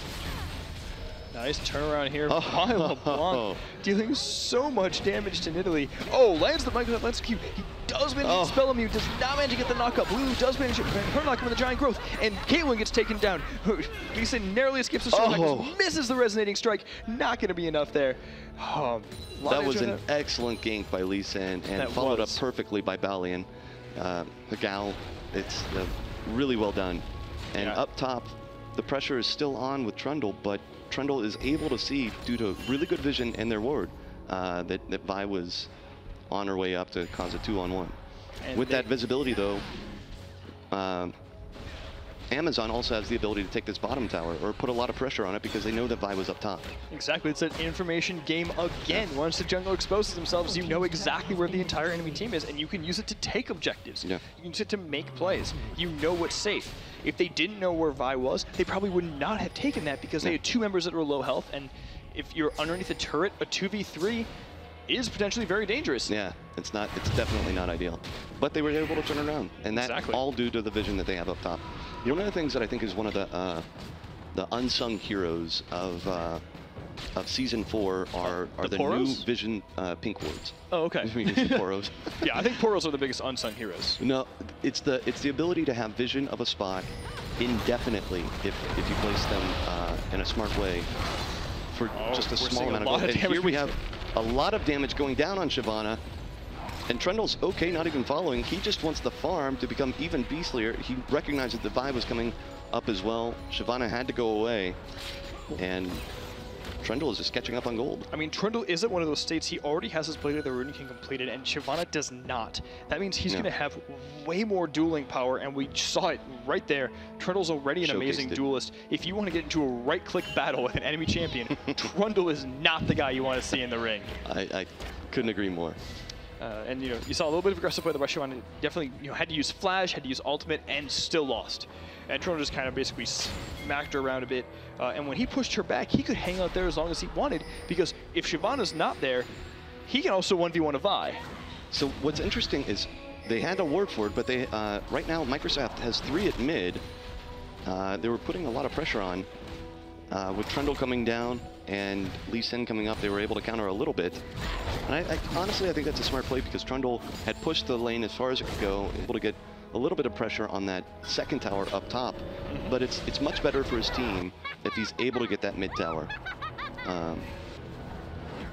Nice turnaround here by LeBlanc, dealing so much damage to Nidalee. Oh, lands the Microsoft Lens Cube. He does manage to spell him. He does not manage to get the knockup. Lulu does manage to her knock him with the giant growth, and Caitlyn gets taken down. Lee Sin narrowly escapes the strike, misses the resonating strike. Not going to be enough there. That was an excellent gank by Lee Sin, and followed up perfectly by Balian. The Gal, it's really well done. And up top, the pressure is still on with Trundle, but Trundle is able to see, due to really good vision and their ward, that Vi was on her way up to cause a 2-on-1. With that visibility, though, Amazon also has the ability to take this bottom tower or put a lot of pressure on it because they know that Vi was up top. Exactly. It's an information game again. Once the jungle exposes themselves, you know exactly where the entire enemy team is, and you can use it to take objectives. Yeah. You can use it to make plays. You know what's safe. If they didn't know where Vi was, they probably would not have taken that because they had 2 members that were low health, and if you're underneath a turret, a 2v3 is potentially very dangerous. Yeah, it's definitely not ideal. But they were able to turn around, and that all due to the vision that they have up top. One of the things that I think is one of the unsung heroes of Season 4 are the new vision pink wards. Oh, okay. Poros. Yeah, I think Poros are the biggest unsung heroes. No, it's the ability to have vision of a spot indefinitely if you place them in a smart way for just a small amount of gold. And here we have a lot of damage going down on Shyvana. And Trundle's okay, not even following. He just wants the farm to become even beastlier. He recognized that the Vi was coming up as well. Shyvana had to go away. And Trundle is just catching up on gold. I mean, Trundle is at one of those states. He already has his Blade of the Rune King completed, and Shyvana does not. That means he's going to have way more dueling power, and we saw it right there. Trundle's already an amazing duelist. If you want to get into a right-click battle with an enemy champion, Trundle is not the guy you want to see in the ring. I couldn't agree more. And you saw a little bit of aggressive play. The Shyvana definitely had to use flash, had to use ultimate, and still lost. And Trundle just kind of basically smacked her around a bit. And when he pushed her back, he could hang out there as long as he wanted, because if Shyvana's not there, he can also 1v1 a Vi. So what's interesting is they had a ward for it, but they right now Microsoft has 3 at mid. They were putting a lot of pressure on with Trundle coming down and Lee Sin coming up. They were able to counter a little bit. And honestly, I think that's a smart play because Trundle had pushed the lane as far as it could go, able to get a little bit of pressure on that second tower up top. But it's much better for his team if he's able to get that mid tower.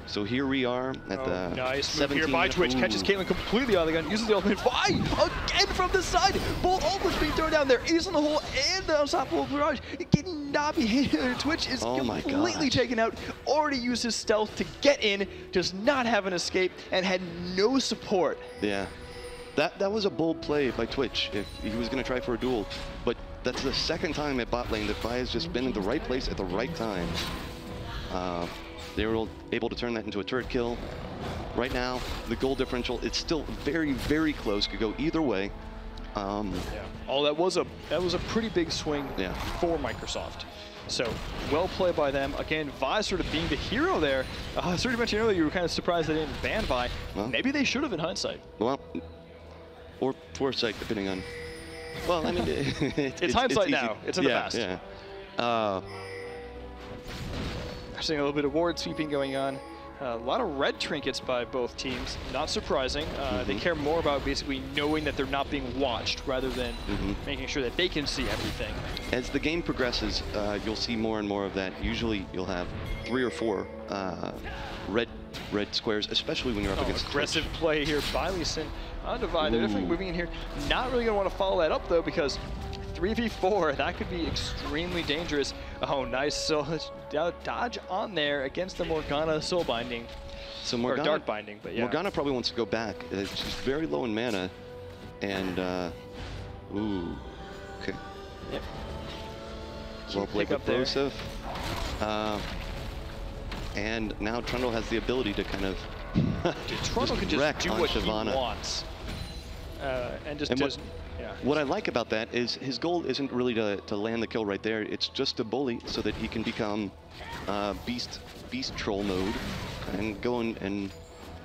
So here we are at the nice 17. Move here by Twitch, catches Caitlyn completely out of the gun, uses the ultimate. Vi again from the side. Both ultimates being thrown down there. Ace in the hole and the unstoppable barrage. Getting not be hit. Twitch is completely taken out. Already used his stealth to get in, does not have an escape, and had no support. Yeah, that was a bold play by Twitch if he was going to try for a duel. But that's the second time at bot lane that Vi has just been in the right place at the right time. They were able to turn that into a turret kill. Right now, the gold differential, it's still very, very close. Could go either way. Yeah. Oh, that was a pretty big swing for Microsoft. So well played by them. Again, Vi sort of being the hero there. Sort of mentioned earlier you were kind of surprised they didn't ban Vi. Well, maybe they should have in hindsight. Well, or foresight, depending on. Well, I mean, it's hindsight now. It's in the past. Yeah. Seeing a little bit of ward sweeping going on. A lot of red trinkets by both teams. Not surprising. They care more about basically knowing that they're not being watched rather than making sure that they can see everything. As the game progresses, you'll see more and more of that. Usually you'll have 3 or 4 red squares, especially when you're up against aggressive play here by Lee Sin on Divide. They're definitely moving in here. Not really going to want to follow that up, though, because 3v4, that could be extremely dangerous. Oh, nice dodge on there against the Morgana soul binding. So Morgana, or dark binding, but yeah. Morgana probably wants to go back. She's very low in mana, and ooh, okay. Yep. Well played by Broseph. And now Trundle has the ability to kind of Trundle can just do what Shyvana. He wants, and just doesn't. Yeah. What I like about that is his goal isn't really to land the kill right there. It's just to bully so that he can become beast troll mode and go and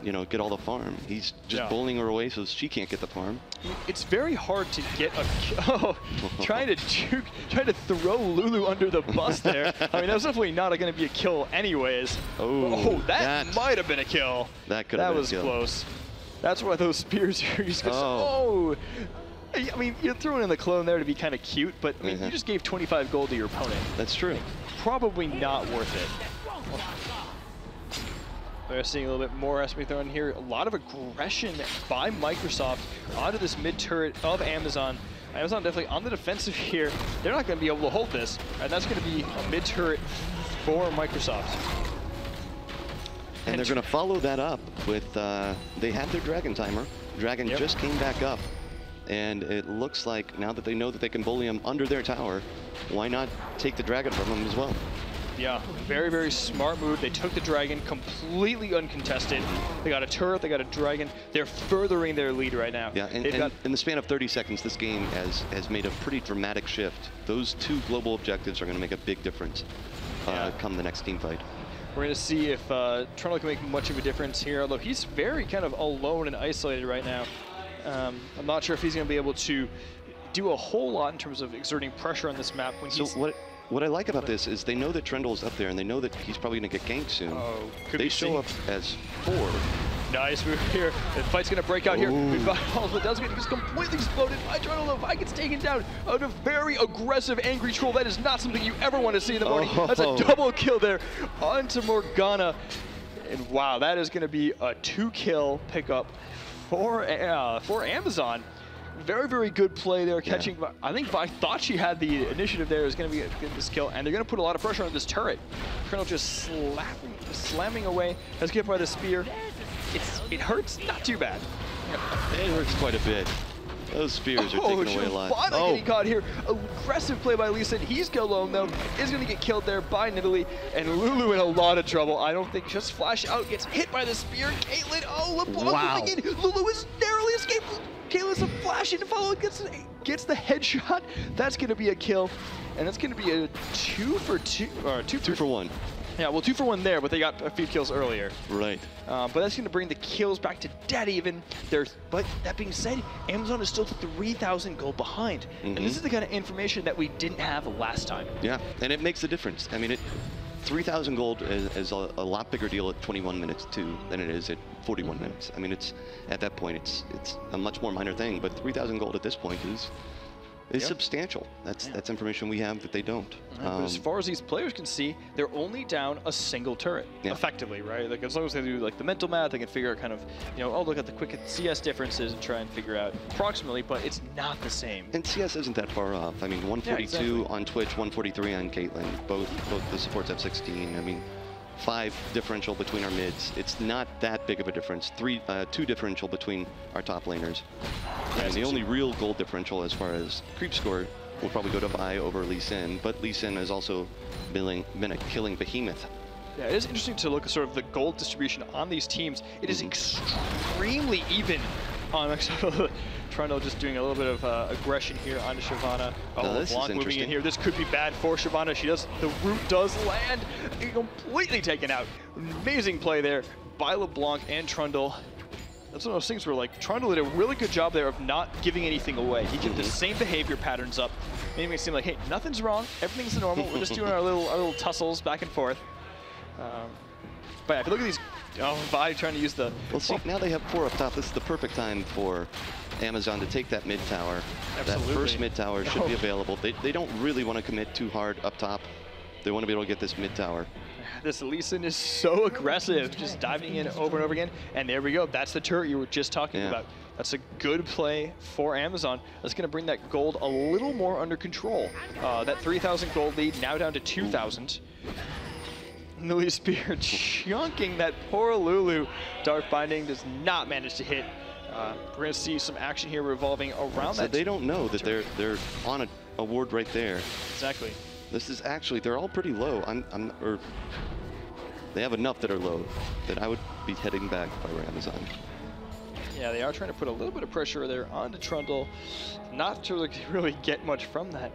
you know, get all the farm. He's just bullying her away so she can't get the farm. It's very hard to get a trying to throw Lulu under the bus there. I mean, that was definitely not going to be a kill anyways. Oh, that might have been a kill. That could have been a kill. That was close. That's why those spears here. I mean, you're throwing in the clone there to be kind of cute, but I mean, you just gave 25 gold to your opponent. That's true. Probably not worth it. We're seeing a little bit more SP thrown here. A lot of aggression by Microsoft onto this mid turret of Amazon. Amazon definitely on the defensive here. They're not going to be able to hold this, and that's going to be a mid turret for Microsoft. And they're going to follow that up with, they had their Dragon timer. Dragon just came back up. And it looks like now that they know that they can bully him under their tower, why not take the Dragon from him as well? Yeah, very, very smart move. They took the Dragon completely uncontested. They got a turret, they got a Dragon. They're furthering their lead right now. Yeah, and in the span of 30 seconds, this game has made a pretty dramatic shift. Those 2 global objectives are going to make a big difference come the next team fight. We're going to see if Trundle can make much of a difference here, although he's very kind of alone and isolated right now. I'm not sure if he's going to be able to do a whole lot in terms of exerting pressure on this map. When what I like about this is they know that Trundle's up there, and they know that he's probably going to get ganked soon. They show up as 4. Nice move here. The fight's going to break out here. We've got all the does get just completely exploded by Trundle. The fight gets taken down out of very aggressive angry troll. That is not something you ever want to see in the morning. That's a double kill there onto Morgana. And wow, that is going to be a 2-kill pickup for Amazon. Very, very good play there, catching. I think Vi thought she had the initiative there. It was going to be this kill, and they're going to put a lot of pressure on this turret. Colonel just slamming away. Has get by the spear. It hurts, not too bad. It hurts quite a bit. Those spears are taking away a lot. Getting caught here. Aggressive play by Lee Sin. He's alone though. Is going to get killed there by Nidalee, and Lulu in a lot of trouble. I don't think just flash out gets hit by the spear. Caitlyn, Lulu is narrowly escaped. Caitlyn's a flash and follow gets the headshot. That's going to be a kill, and that's going to be a 2 for 2 or 2 for 1. Yeah, well, 2 for 1 there, but they got a few kills earlier. Right. But that's going to bring the kills back to dead even. But that being said, Amazon is still 3,000 gold behind. And this is the kind of information that we didn't have last time. Yeah, and it makes a difference. I mean, 3,000 gold is a lot bigger deal at 21 minutes too than it is at 41 minutes. I mean, it's at that point, it's a much more minor thing, but 3,000 gold at this point is substantial. That's information we have that they don't. But as far as these players can see, they're only down a single turret, effectively, right? Like as long as they do like the mental math, they can figure out kind of, look at the quick CS differences and try and figure out approximately, but it's not the same. And CS isn't that far off. I mean, 142 on Twitch, 143 on Caitlyn. Both the supports have 16. I mean, 5 differential between our mids. It's not that big of a difference. 2 differential between our top laners. And the only real gold differential as far as creep score will probably go to Vi over Lee Sin, but Lee Sin has also been a killing behemoth Yeah, it is interesting to look at sort of the gold distribution on these teams. It is extremely even on Trundle just doing a little bit of aggression here onto Shyvana. Oh, LeBlanc moving in here. This could be bad for Shyvana. The root does land. Completely taken out. Amazing play there by LeBlanc and Trundle. That's one of those things where, like, Trundle did a really good job there of not giving anything away. He kept the same behavior patterns up, making it seem like, hey, nothing's wrong, everything's normal. We're just doing our little tussles back and forth. But yeah, if you look at these, Vi trying to use the. Well, see, now they have 4 up top. This is the perfect time for Amazon to take that mid tower. Absolutely. That first mid tower should be available. They don't really want to commit too hard up top. They want to be able to get this mid tower. This Lee Sin is so aggressive, just diving in over and over again. And there we go. That's the turret you were just talking about. That's a good play for Amazon. That's going to bring that gold a little more under control. That 3,000 gold lead now down to 2,000. Lily Spear chunking that poor Lulu. Dark Binding does not manage to hit. We're going to see some action here revolving around that. So they don't know that they're on a ward right there. Exactly. This is actually, they're all pretty low. Or they have enough that are low that I would be heading back if I were Amazon. Yeah, they are trying to put a little bit of pressure there onto Trundle. Not to really get much from that.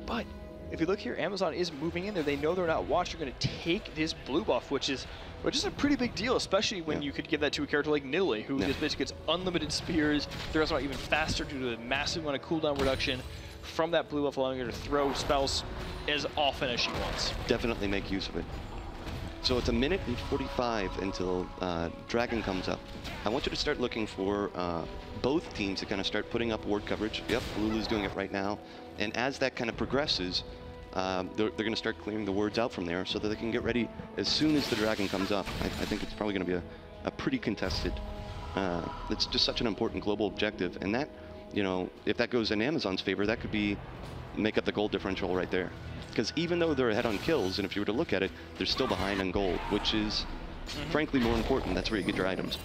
But if you look here, Amazon is moving in there. They know they're not watched. They're going to take this blue buff, which is a pretty big deal, especially when you could give that to a character like Nidalee, who just basically gets unlimited spears. They're also even faster due to the massive amount of cooldown reduction from that blue buff, allowing her to throw spells as often as she wants. Definitely make use of it. So it's 1:45 until Dragon comes up. I want you to start looking for both teams to kind of start putting up ward coverage. Yep, Lulu's doing it right now. And as that kind of progresses, they're going to start clearing the wards out from there so that they can get ready as soon as the Dragon comes up. I think it's probably going to be a pretty contested. It's just such an important global objective. And that, you know, if that goes in Amazon's favor, that could make up the gold differential right there. Because even though they're ahead on kills, and if you were to look at it, they're still behind on gold, which is frankly more important. That's where you get your items.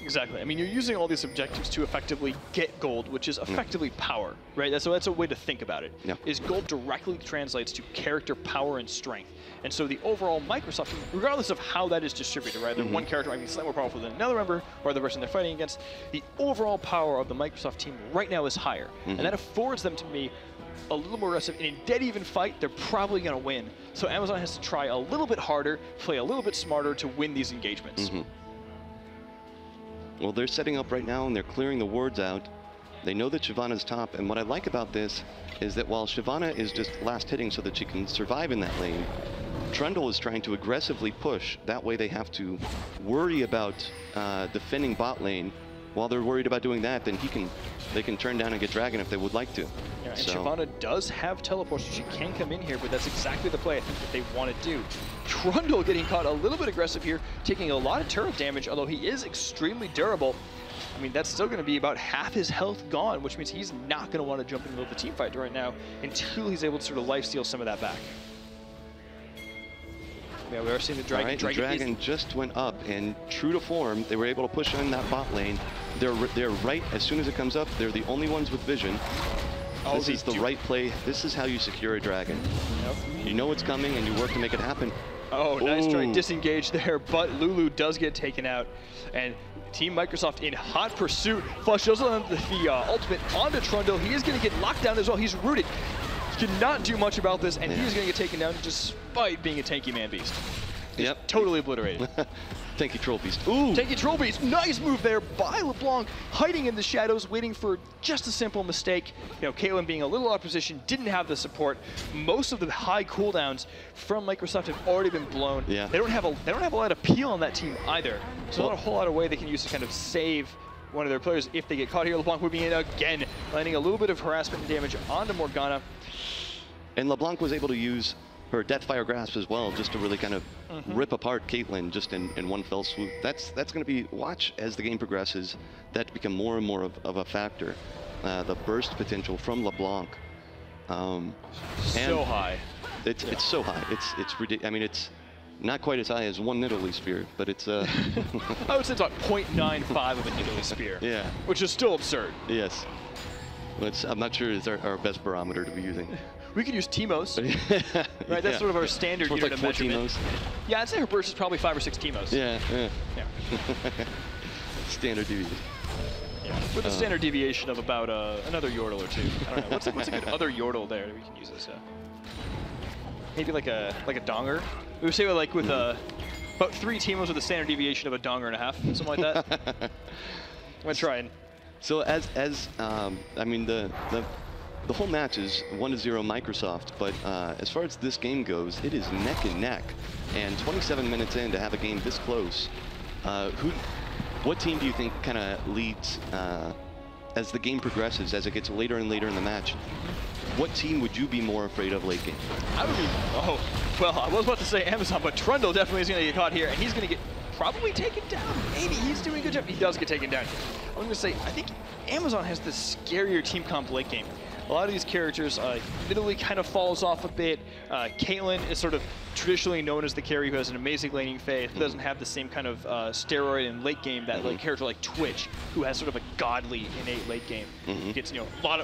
Exactly. I mean, you're using all these objectives to effectively get gold, which is effectively power, right? So that's a way to think about it. Is gold directly translates to character power and strength. And so the overall Microsoft team, regardless of how that is distributed, right? One character might be slightly more powerful than another member or the person they're fighting against. The overall power of the Microsoft team right now is higher. And that affords them to be a little more aggressive. In a dead even fight, they're probably going to win. So Amazon has to try a little bit harder, play a little bit smarter to win these engagements. Well, they're setting up right now and they're clearing the wards out. They know that Shyvana's top, and what I like about this is that while Shyvana is just last hitting so that she can survive in that lane, Trundle is trying to aggressively push. That way they have to worry about defending bot lane. While they're worried about doing that, then they can turn down and get Dragon if they would like to. Yeah, and Shyvana does have teleport, so she can come in here, but that's exactly the play I think that they want to do. Trundle getting caught a little bit aggressive here, taking a lot of turret damage, although he is extremely durable. I mean, that's still going to be about half his health gone, which means he's not going to want to jump in the middle of the team fight right now until he's able to sort of lifesteal some of that back. Yeah, we are seeing the Dragon. Right, the Dragon just went up, and true to form, they were able to push in that bot lane. They're right as soon as it comes up. They're the only ones with vision. This is the right play. This is how you secure a Dragon. You know it's coming, and you work to make it happen. Oh, nice try, disengage there, but Lulu does get taken out, and Team Microsoft in hot pursuit. Flush does on the ultimate onto Trundle. He is going to get locked down as well. He's rooted. He cannot do much about this, and he's going to get taken down despite being a tanky man beast. Yep. Totally obliterated. Tanky troll beast. Ooh. Tanky troll beast. Nice move there by LeBlanc, hiding in the shadows, waiting for just a simple mistake. You know, Caitlyn being a little out of position, didn't have the support. Most of the high cooldowns from Microsoft have already been blown. Yeah. They don't have a lot of peel on that team either. So not a whole lot of way they can use to kind of save one of their players if they get caught here. LeBlanc moving in again, landing a little bit of harassment and damage onto Morgana. And LeBlanc was able to use her Deathfire Grasp as well, just to really kind of rip apart Caitlyn just in one fell swoop. That's going to be, watch as the game progresses, that to become more and more of a factor. The burst potential from LeBlanc. So high. It's so high. It's ridiculous. I mean, it's not quite as high as one Nidalee spear, but it's I would say it's about 0.95 of a Nidalee spear. Yeah. Which is still absurd. Yes. I'm not sure it's our best barometer to be using. We could use Teemos, right? That's sort of our standard It's unit like of 4 measurement. Teemos. Yeah, I'd say her burst is probably 5 or 6 Teemos. Yeah, yeah. Yeah. Standard deviation. Yeah. With a standard deviation of about another Yordle or two. I don't know. What's a good other Yordle there that we can use this? Maybe like a donger. We would say like with about 3 Teemos with a standard deviation of a donger and a half, something like that. I'm gonna try and. So I mean the whole match is 1-0 Microsoft, but as far as this game goes, it is neck and neck. And 27 minutes in to have a game this close, what team do you think kind of leads as the game progresses, as it gets later and later in the match? What team would you be more afraid of late game? I would be, well, I was about to say Amazon, but Trundle definitely is going to get caught here, and he's going to get probably taken down. Maybe he's doing a good job. He does get taken down. I'm going to say, I think Amazon has the scarier team comp late game. A lot of these characters, Nidalee kind of falls off a bit. Caitlyn is sort of traditionally known as the carry who has an amazing laning phase, doesn't have the same kind of steroid in late game that like character like Twitch, who has sort of a godly innate late game. He gets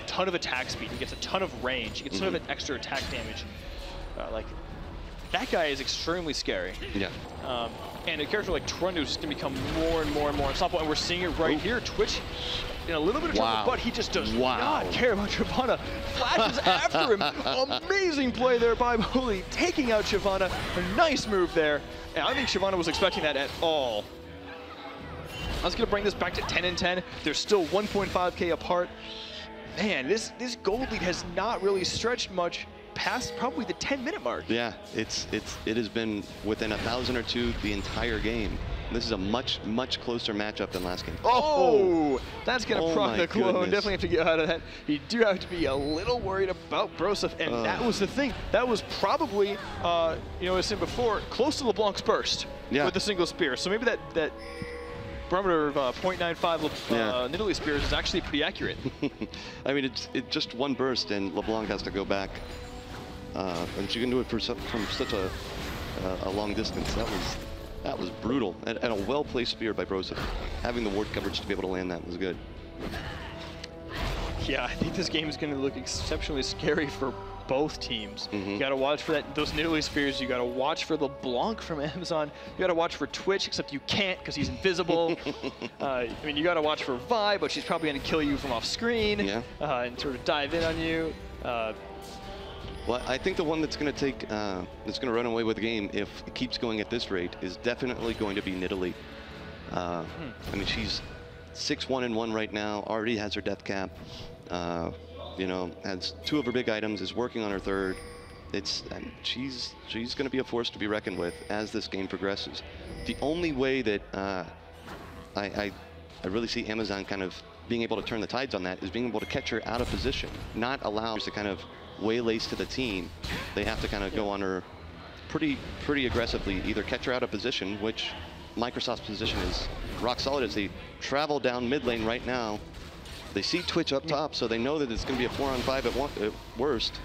ton of attack speed, he gets a ton of range, he gets a ton of extra attack damage. Like that guy is extremely scary. Yeah. And a character like Trundle is just gonna become more and more and more unstoppable, and we're seeing it right here. Twitch in a little bit of trouble, but he just does not care about Shyvana. Flashes after him. Amazing play there by Holy, taking out Shyvana. A nice move there. And I don't think Shyvana was expecting that at all. I was going to bring this back to 10 and 10. They're still 1.5K apart. Man, this gold lead has not really stretched much past probably the 10-minute mark. Yeah, it has been within 1,000 or 2 the entire game. This is a much closer matchup than last game. Oh, that's going to proc the clone. Goodness. Definitely have to get out of that. You do have to be a little worried about Broseph, and that was the thing. That was probably, as I said before, close to LeBlanc's burst with the single spear. So maybe that barometer of 0.95 Nidalee spears is actually pretty accurate. I mean, it's just one burst, and LeBlanc has to go back. And she can do it from such a long distance. That was brutal. And a well-placed spear by Broseph. Having the ward coverage to be able to land that was good. Yeah, I think this game is going to look exceptionally scary for both teams. You got to watch for those Nidalee spears. You got to watch for LeBlanc from Amazon. You got to watch for Twitch, except you can't because he's invisible. I mean, you got to watch for Vi, but she's probably going to kill you from off screen and sort of dive in on you. Well, I think the one that's going to take, that's going to run away with the game if it keeps going at this rate is definitely going to be Nidalee. I mean, she's 6-1-1 right now. Already has her death cap. Has 2 of her big items. Is working on her 3rd. She's going to be a force to be reckoned with as this game progresses. The only way that I really see Amazon kind of being able to turn the tides on that is being able to catch her out of position, not allow her to kind of waylays to the team. They have to kind of go on her pretty aggressively, either catch her out of position, which Microsoft's position is rock solid as they travel down mid lane right now. They see Twitch up top, so they know that it's going to be a 4-on-5 at worst.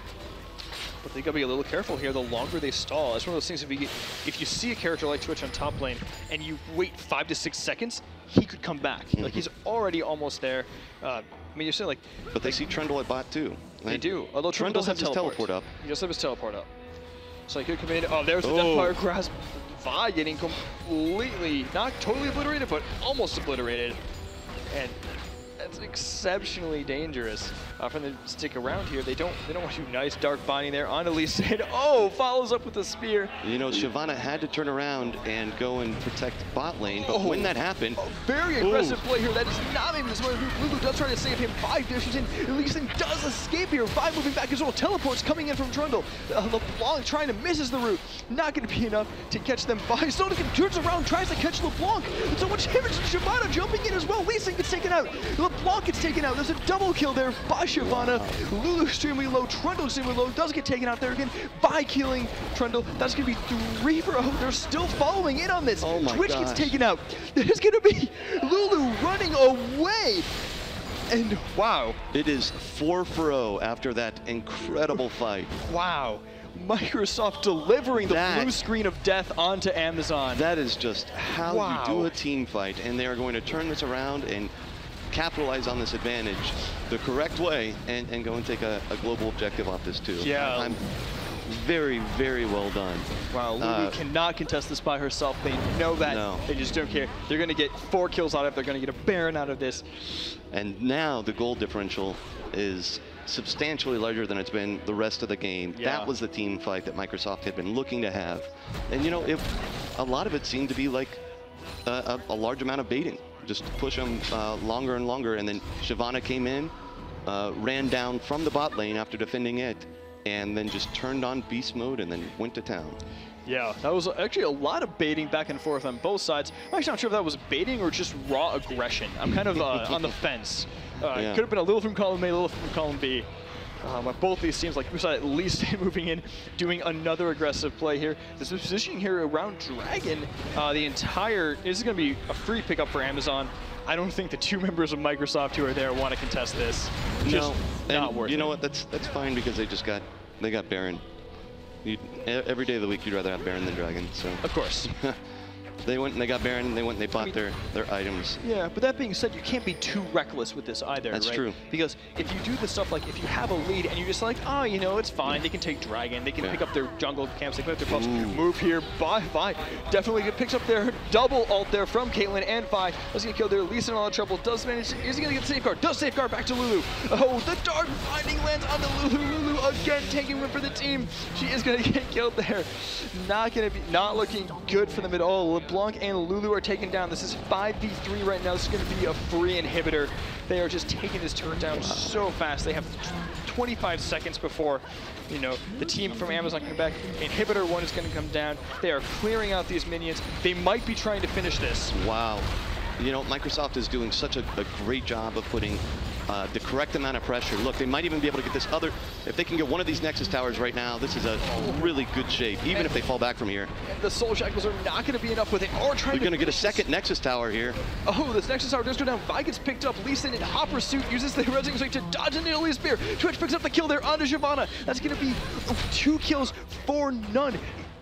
But they got to be a little careful here. The longer they stall, it's one of those things. If you see a character like Twitch on top lane and you wait 5 to 6 seconds, he could come back. Like he's already almost there. I mean, you're saying like. But they see Trundle at bot too. They do. Although Trundle does have his teleport up. He does have his teleport up. So he could come in. Oh, there's the Deathfire Grasp. Vi getting completely, not totally obliterated, but almost obliterated. And that's exceptionally dangerous for them to stick around here. They don't want to do nice dark binding there. Annalise said, follows up with a spear. Shyvana had to turn around and go and protect bot lane, but when that happened... very aggressive play here. That is not maybe the smart move. Lulu does try to save him. Vi dishes in. Elysian does escape here. Vi moving back as well. Teleports coming in from Trundle. LeBlanc trying to misses the route. Not going to be enough to catch them. Vi Snowden turns around, tries to catch LeBlanc. So much damage. Shyvana jumping in as well. Lee Sin gets taken out. LeBlanc gets taken out. There's a double kill there by Shyvana. Lulu extremely low. Trundle extremely low. Does get taken out there again by killing Trundle. That's going to be 3 for 0. They're still following in on this. Twitch gets taken out. There's going to be Lulu running away. And wow. It is 4 for 0 after that incredible fight. Wow. Microsoft delivering the blue screen of death onto Amazon. That is just how you do a team fight, and they are going to turn this around and capitalize on this advantage the correct way and go and take a global objective off this too. Yeah. I'm very, very well done. Wow, Lulu cannot contest this by herself. They know that. No. They just don't care. They're going to get 4 kills out of it. They're going to get a Baron out of this. And now the goal differential is substantially larger than it's been the rest of the game. Yeah. That was the team fight that Microsoft had been looking to have. And you know, a lot of it seemed to be like a large amount of baiting. Just push them longer and longer. And then Shyvana came in, ran down from the bot lane after defending it, and then just turned on beast mode and then went to town. Yeah, that was actually a lot of baiting back and forth on both sides. I'm actually not sure if that was baiting or just raw aggression. I'm kind of on the fence. It could have been a little from column A, a little from column B. But both these teams, like we saw, at least moving in, doing another aggressive play here. This positioning here around Dragon, this is going to be a free pickup for Amazon. I don't think the 2 members of Microsoft who are there want to contest this. Just not worth it. You know what? That's fine because they got Baron. Every day of the week, you'd rather have Baron than Dragon. So of course. They went and they got Baron, and they went and they bought their items. Yeah, but that being said, you can't be too reckless with this either, That's right? true. Because if you do the stuff like, if you have a lead and you're just like, oh, you know, it's fine, they can take Dragon, they can pick up their jungle camps, they can pick up their buffs, move here, Vi definitely picks up their double ult there from Caitlyn, and Vi does get killed there. Lee Sin in a lot of trouble, does manage, is he gonna get safeguard? Does safeguard back to Lulu. Oh, the dark binding lands on the Lulu. Lulu again taking win for the team. She is gonna get killed there. Not looking good for them at all. LeBlanc and Lulu are taken down. This is 5v3 right now. This is going to be a free inhibitor. They are just taking this turret down so fast. They have 25 seconds before, you know, the team from Amazon can come back. Inhibitor 1 is going to come down. They are clearing out these minions. They might be trying to finish this. Wow. You know, Microsoft is doing such a great job of putting the correct amount of pressure. Look, they might even be able to get this other, if they can get one of these Nexus towers right now, this is a really good shape, even if they fall back from here. And the Soul Shackles are not going to be enough with it. Or trying We're going to get a second Nexus tower here. Oh, this Nexus tower does go down. Vi gets picked up. Lee Sin in hot pursuit uses the Resurrecting Strike to dodge into Italy's spear. Twitch picks up the kill there onto Shyvana. That's going to be 2 kills for none.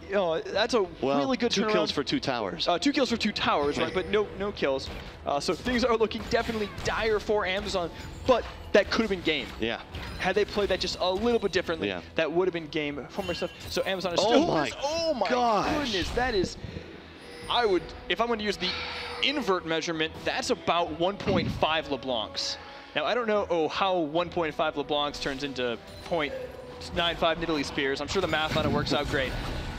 That's a really good turnaround. 2 kills for 2 towers. 2 kills for 2 towers, right? But no kills. So things are looking definitely dire for Amazon, but that could have been game. Yeah. Had they played that just a little bit differently, that would have been game for more stuff. So Amazon is still. Oh my goodness, that is. If I'm going to use the invert measurement, that's about 1.5 LeBlancs. Now I don't know how 1.5 LeBlancs turns into 0.95 Nidalee Spears. I'm sure the math on it works out great.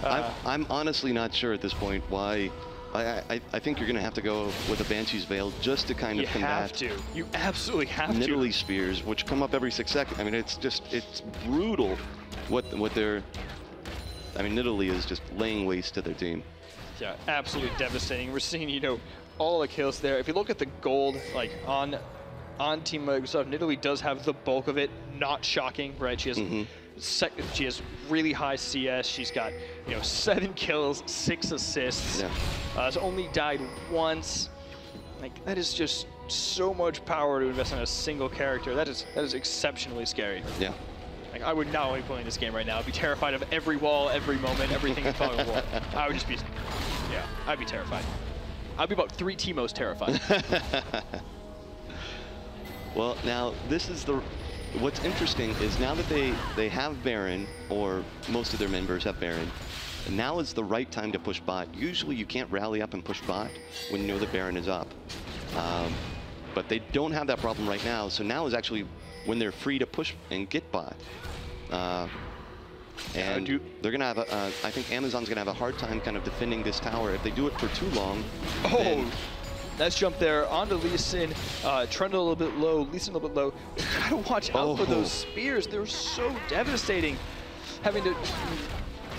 I'm honestly not sure at this point why. I think you're going to have to go with a Banshee's Veil just to kind of combat. You have to. You absolutely have to. Nidalee Spears, which come up every 6 seconds. I mean, it's brutal what they're. I mean, Nidalee is just laying waste to their team. Yeah, absolutely devastating. We're seeing, you know, all the kills there. If you look at the gold, like on Team Microsoft, Nidalee does have the bulk of it. Not shocking, right? She has. She has really high CS. She's got, you know, 7 kills, 6 assists. Yeah. Has only died once. Like, that is just so much power to invest in a single character. That is exceptionally scary. Yeah. Like, I would not be playing this game right now. I'd be terrified of every wall, every moment, everything that's on the wall. I would just be, I'd be terrified. I'd be about 3 Teemos terrified. Well, now this is what's interesting is now that they have Baron, or most of their members have Baron, now is the right time to push bot. Usually you can't rally up and push bot when you know that Baron is up. But they don't have that problem right now, so now is actually when they're free to push and get bot. And they're going to have, I think Amazon's going to have a hard time kind of defending this tower. If they do it for too long, nice jump there onto Lee Sin. Trundle a little bit low, Lee Sin a little bit low. Gotta watch out for those spears. They're so devastating. Having to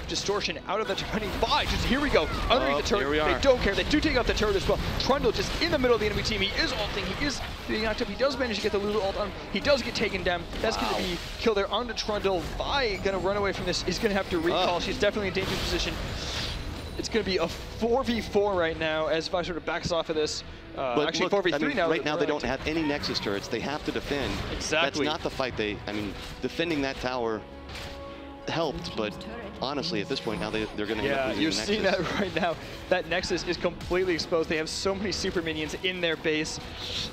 distortion out of the turning by. Just here we go. Underneath the turret. They don't care. They do take out the turret as well. Trundle just in the middle of the enemy team. He is ulting. He is being knocked up. He does manage to get the Lulu ult on. He does get taken down. That's going to be killed there onto Trundle. Vi going to run away from this. He's going to have to recall. She's definitely in a dangerous position. It's going to be a 4v4 right now as Vi sort of backs off of this. Actually, look, 4v3 I mean, now. Right now, they don't have any Nexus turrets. They have to defend. Exactly. That's not the fight I mean, defending that tower helped, but honestly, at this point now, they're going to end up Yeah, losing you're the seeing Nexus. that right now. That Nexus is completely exposed. They have so many super minions in their base.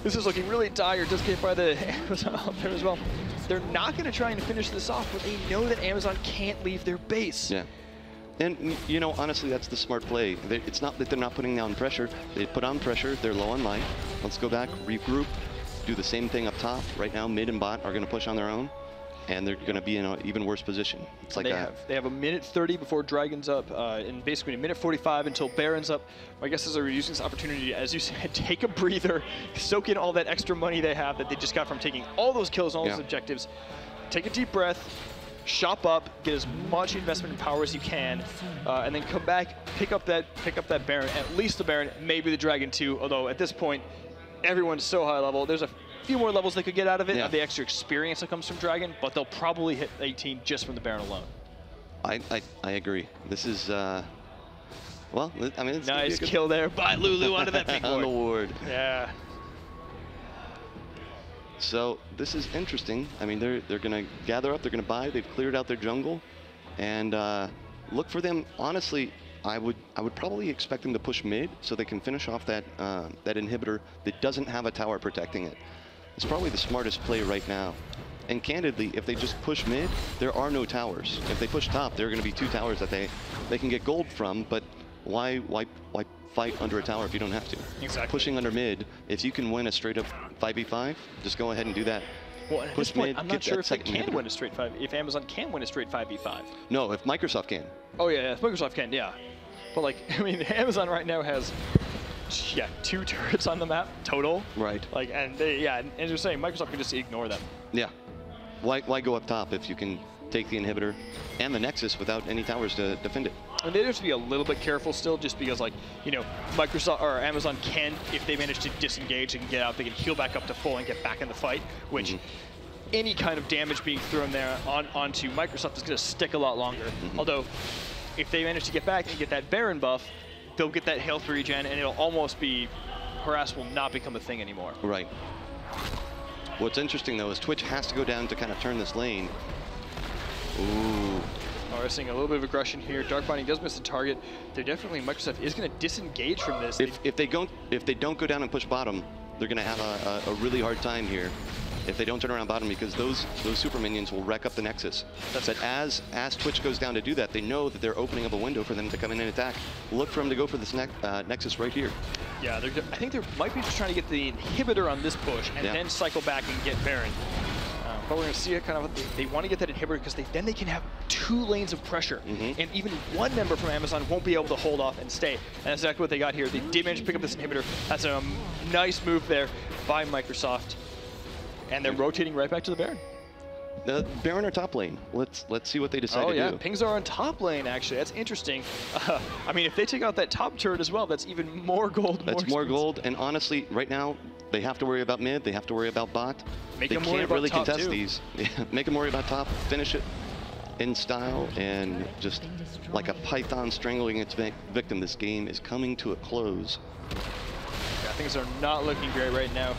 This is looking really dire, just get by the Amazon out there as well. They're not going to try and finish this off, but they know that Amazon can't leave their base. Yeah. And, you know, honestly, that's the smart play. It's not that they're not putting down pressure. They put on pressure. They're low on life. Let's go back, regroup, do the same thing up top. Right now, mid and bot are going to push on their own, and they're going to be in an even worse position. It's like they have a minute 30 before Dragon's up, and basically a minute 45 until Baron's up. My guess is they're using this opportunity, as you said, take a breather, soak in all that extra money they have that they just got from taking all those kills and all those objectives. Take a deep breath, shop up, get as much investment in power as you can, and then come back, pick up that Baron, at least the Baron, maybe the Dragon too. Although at this point, everyone's so high level. There's a few more levels they could get out of it, of the extra experience that comes from Dragon, but they'll probably hit 18 just from the Baron alone. I agree. This is well, I mean, it's nice kill there by Lulu onto that big board. On the ward. Yeah. So this is interesting. I mean, they're going to gather up. They're going to buy. They've cleared out their jungle, and look for them. Honestly, I would probably expect them to push mid so they can finish off that that inhibitor that doesn't have a tower protecting it. It's probably the smartest play right now. And candidly, if they just push mid, there are no towers. If they push top, there are going to be 2 towers that they can get gold from. But why fight under a tower if you don't have to? Exactly. Pushing under mid, if you can win a straight up 5v5, just go ahead and do that. Well, at this point, I'm not sure if they can win a straight 5. If Amazon can win a straight 5v5. No, if Microsoft can. Oh yeah, if Microsoft can, yeah. But like, I mean, Amazon right now has 2 turrets on the map total. Right. Like, and they, and as you're saying, Microsoft can just ignore them. Yeah. Why go up top if you can take the inhibitor and the Nexus without any towers to defend it? And they have to be a little bit careful still, just because, like, you know, Microsoft or Amazon can, if they manage to disengage and get out, they can heal back up to full and get back in the fight, which any kind of damage being thrown there onto Microsoft is going to stick a lot longer. Although, if they manage to get back and get that Baron buff, they'll get that health regen, and it'll almost be, harass will not become a thing anymore. Right. What's interesting, though, is Twitch has to go down to kind of turn this lane. Ooh. Oh, we're seeing a little bit of aggression here. Dark Binding does miss the target. They're definitely, Microsoft is going to disengage from this. If they don't go down and push bottom, they're going to have a really hard time here. If they don't turn around bottom, because those super minions will wreck up the Nexus. But as Twitch goes down to do that, they know that they're opening up a window for them to come in and attack. Look for them to go for this Nexus right here. Yeah, I think they might be just trying to get the inhibitor on this push and then cycle back and get Baron. But we're going to see it kind of, they want to get that inhibitor because then they can have 2 lanes of pressure. And even one member from Amazon won't be able to hold off and stay. And that's exactly what they got here. They did manage to pick up this inhibitor. That's a nice move there by Microsoft. And they're rotating right back to the Baron. The Baron or top lane. Let's see what they decide to do. Oh yeah, pings are on top lane actually. That's interesting. I mean, if they take out that top turret as well, that's even more gold. That's more gold. And honestly, right now they have to worry about mid. They have to worry about bot. They can't really contest these. Make them worry about top. Finish it in style, and just like a python strangling its victim. This game is coming to a close. Yeah, things are not looking great right now.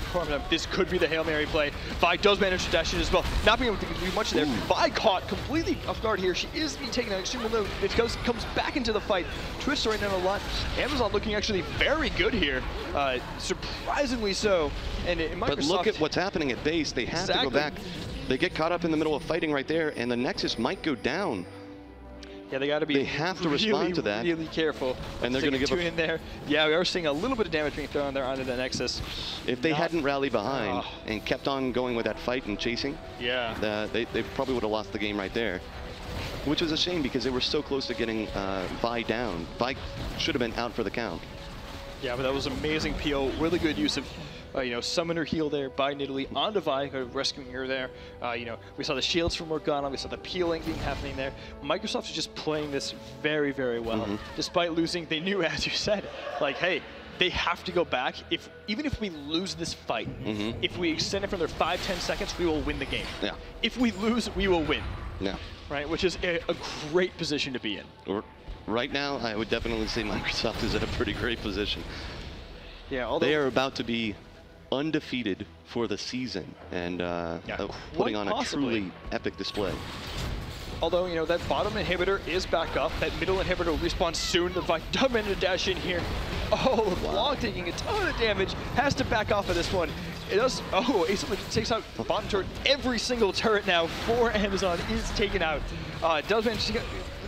This could be the Hail Mary play. Vi does manage to dash in as well. Not being able to do much there. Vi caught completely off guard here. She is being taken out extremely low. It comes back into the fight. Twist right now a lot. Amazon looking actually very good here. Surprisingly so. And Microsoft, but look at what's happening at base. They have to go back. They get caught up in the middle of fighting right there, and the Nexus might go down. Yeah, they got to be. They have to respond to that. Really careful. And they're going to give a in there. Yeah, we are seeing a little bit of damage being thrown there onto the Nexus. If they hadn't rallied behind and kept on going with that fight and chasing, they probably would have lost the game right there. Which was a shame because they were so close to getting Vi down. Vi should have been out for the count. Yeah, but that was amazing PO. Really good use of summoner heal there by Nidalee onto Vi, rescuing her there. We saw the shields from Morgana, we saw the peeling being happening there. Microsoft is just playing this very, very well. Despite losing, they knew, as you said, like, hey, they have to go back. Even if we lose this fight, if we extend it for another 5-10 seconds, we will win the game. Yeah. If we lose, we will win. Yeah. Right, which is a great position to be in. Right now, I would definitely say Microsoft is in a pretty great position. Yeah, although they are about to be undefeated for the season and putting on a truly epic display. Although, you know, that bottom inhibitor is back up. That middle inhibitor will respawn soon. The Vitamin to dash in here. Oh, Blanc taking a ton of damage. Has to back off of this one. It does. Oh, Ace takes out the bottom turret. Every single turret now for Amazon is taken out. Does manage to get.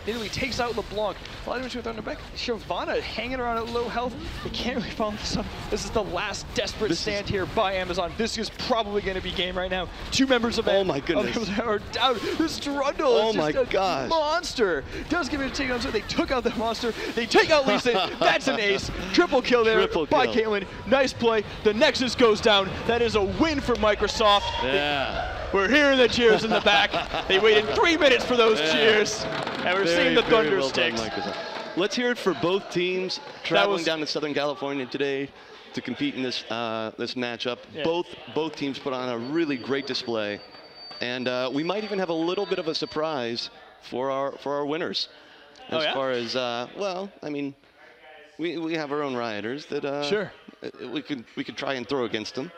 Italy takes out LeBlanc. A lot of damage with Thunder back. Shyvana hanging around at low health. They can't really follow this up. This is the last desperate stand here by Amazon. This is probably going to be game right now. 2 members of Oh my goodness. are down. This Strundle Oh is my just a gosh. monster. Does give it a take on, so they took out the monster. They take out Lee Sin. That's an ace. Triple kill there Triple by kill. Caitlyn. Nice play. The Nexus goes down. That is a win for Microsoft. Yeah. We're hearing the cheers in the back. They waited 3 minutes for those cheers. And we're seeing the Very thunder well done, sticks. Microsoft. Let's hear it for both teams traveling was- down to Southern California today to compete in this this matchup. Yeah. Both teams put on a really great display, and we might even have a little bit of a surprise for our winners. As far as well, I mean, we have our own rioters that Sure. we could try and throw against them.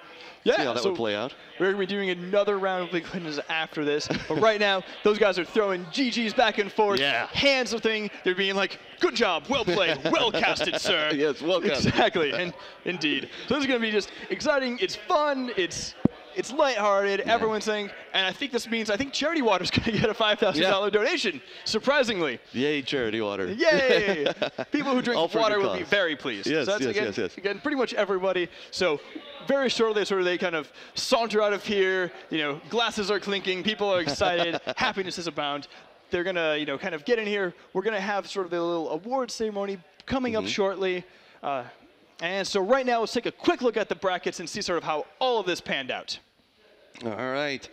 Yeah, See how that so would play out. We're going to be doing another round of League of Legends after this. But right now, those guys are throwing GGs back and forth. Yeah. Hands of thing. They're being like, good job, well played, well casted, sir. Yes, well casted. Exactly, and indeed. So this is going to be just exciting. It's fun. It's lighthearted. Everyone's saying, and I think this means, I think Charity Water's going to get a $5,000 donation, surprisingly. Yay, charity water. Yay! People who drink All for water good will be cause. very pleased. Yes, so that's yes, yes. again, pretty much everybody. So very shortly, they kind of saunter out of here. You know, glasses are clinking. People are excited. Happiness is abound. They're gonna, you know, kind of get in here. We're gonna have sort of the little award ceremony coming up shortly. And so right now, let's take a quick look at the brackets and see sort of how all of this panned out. All right.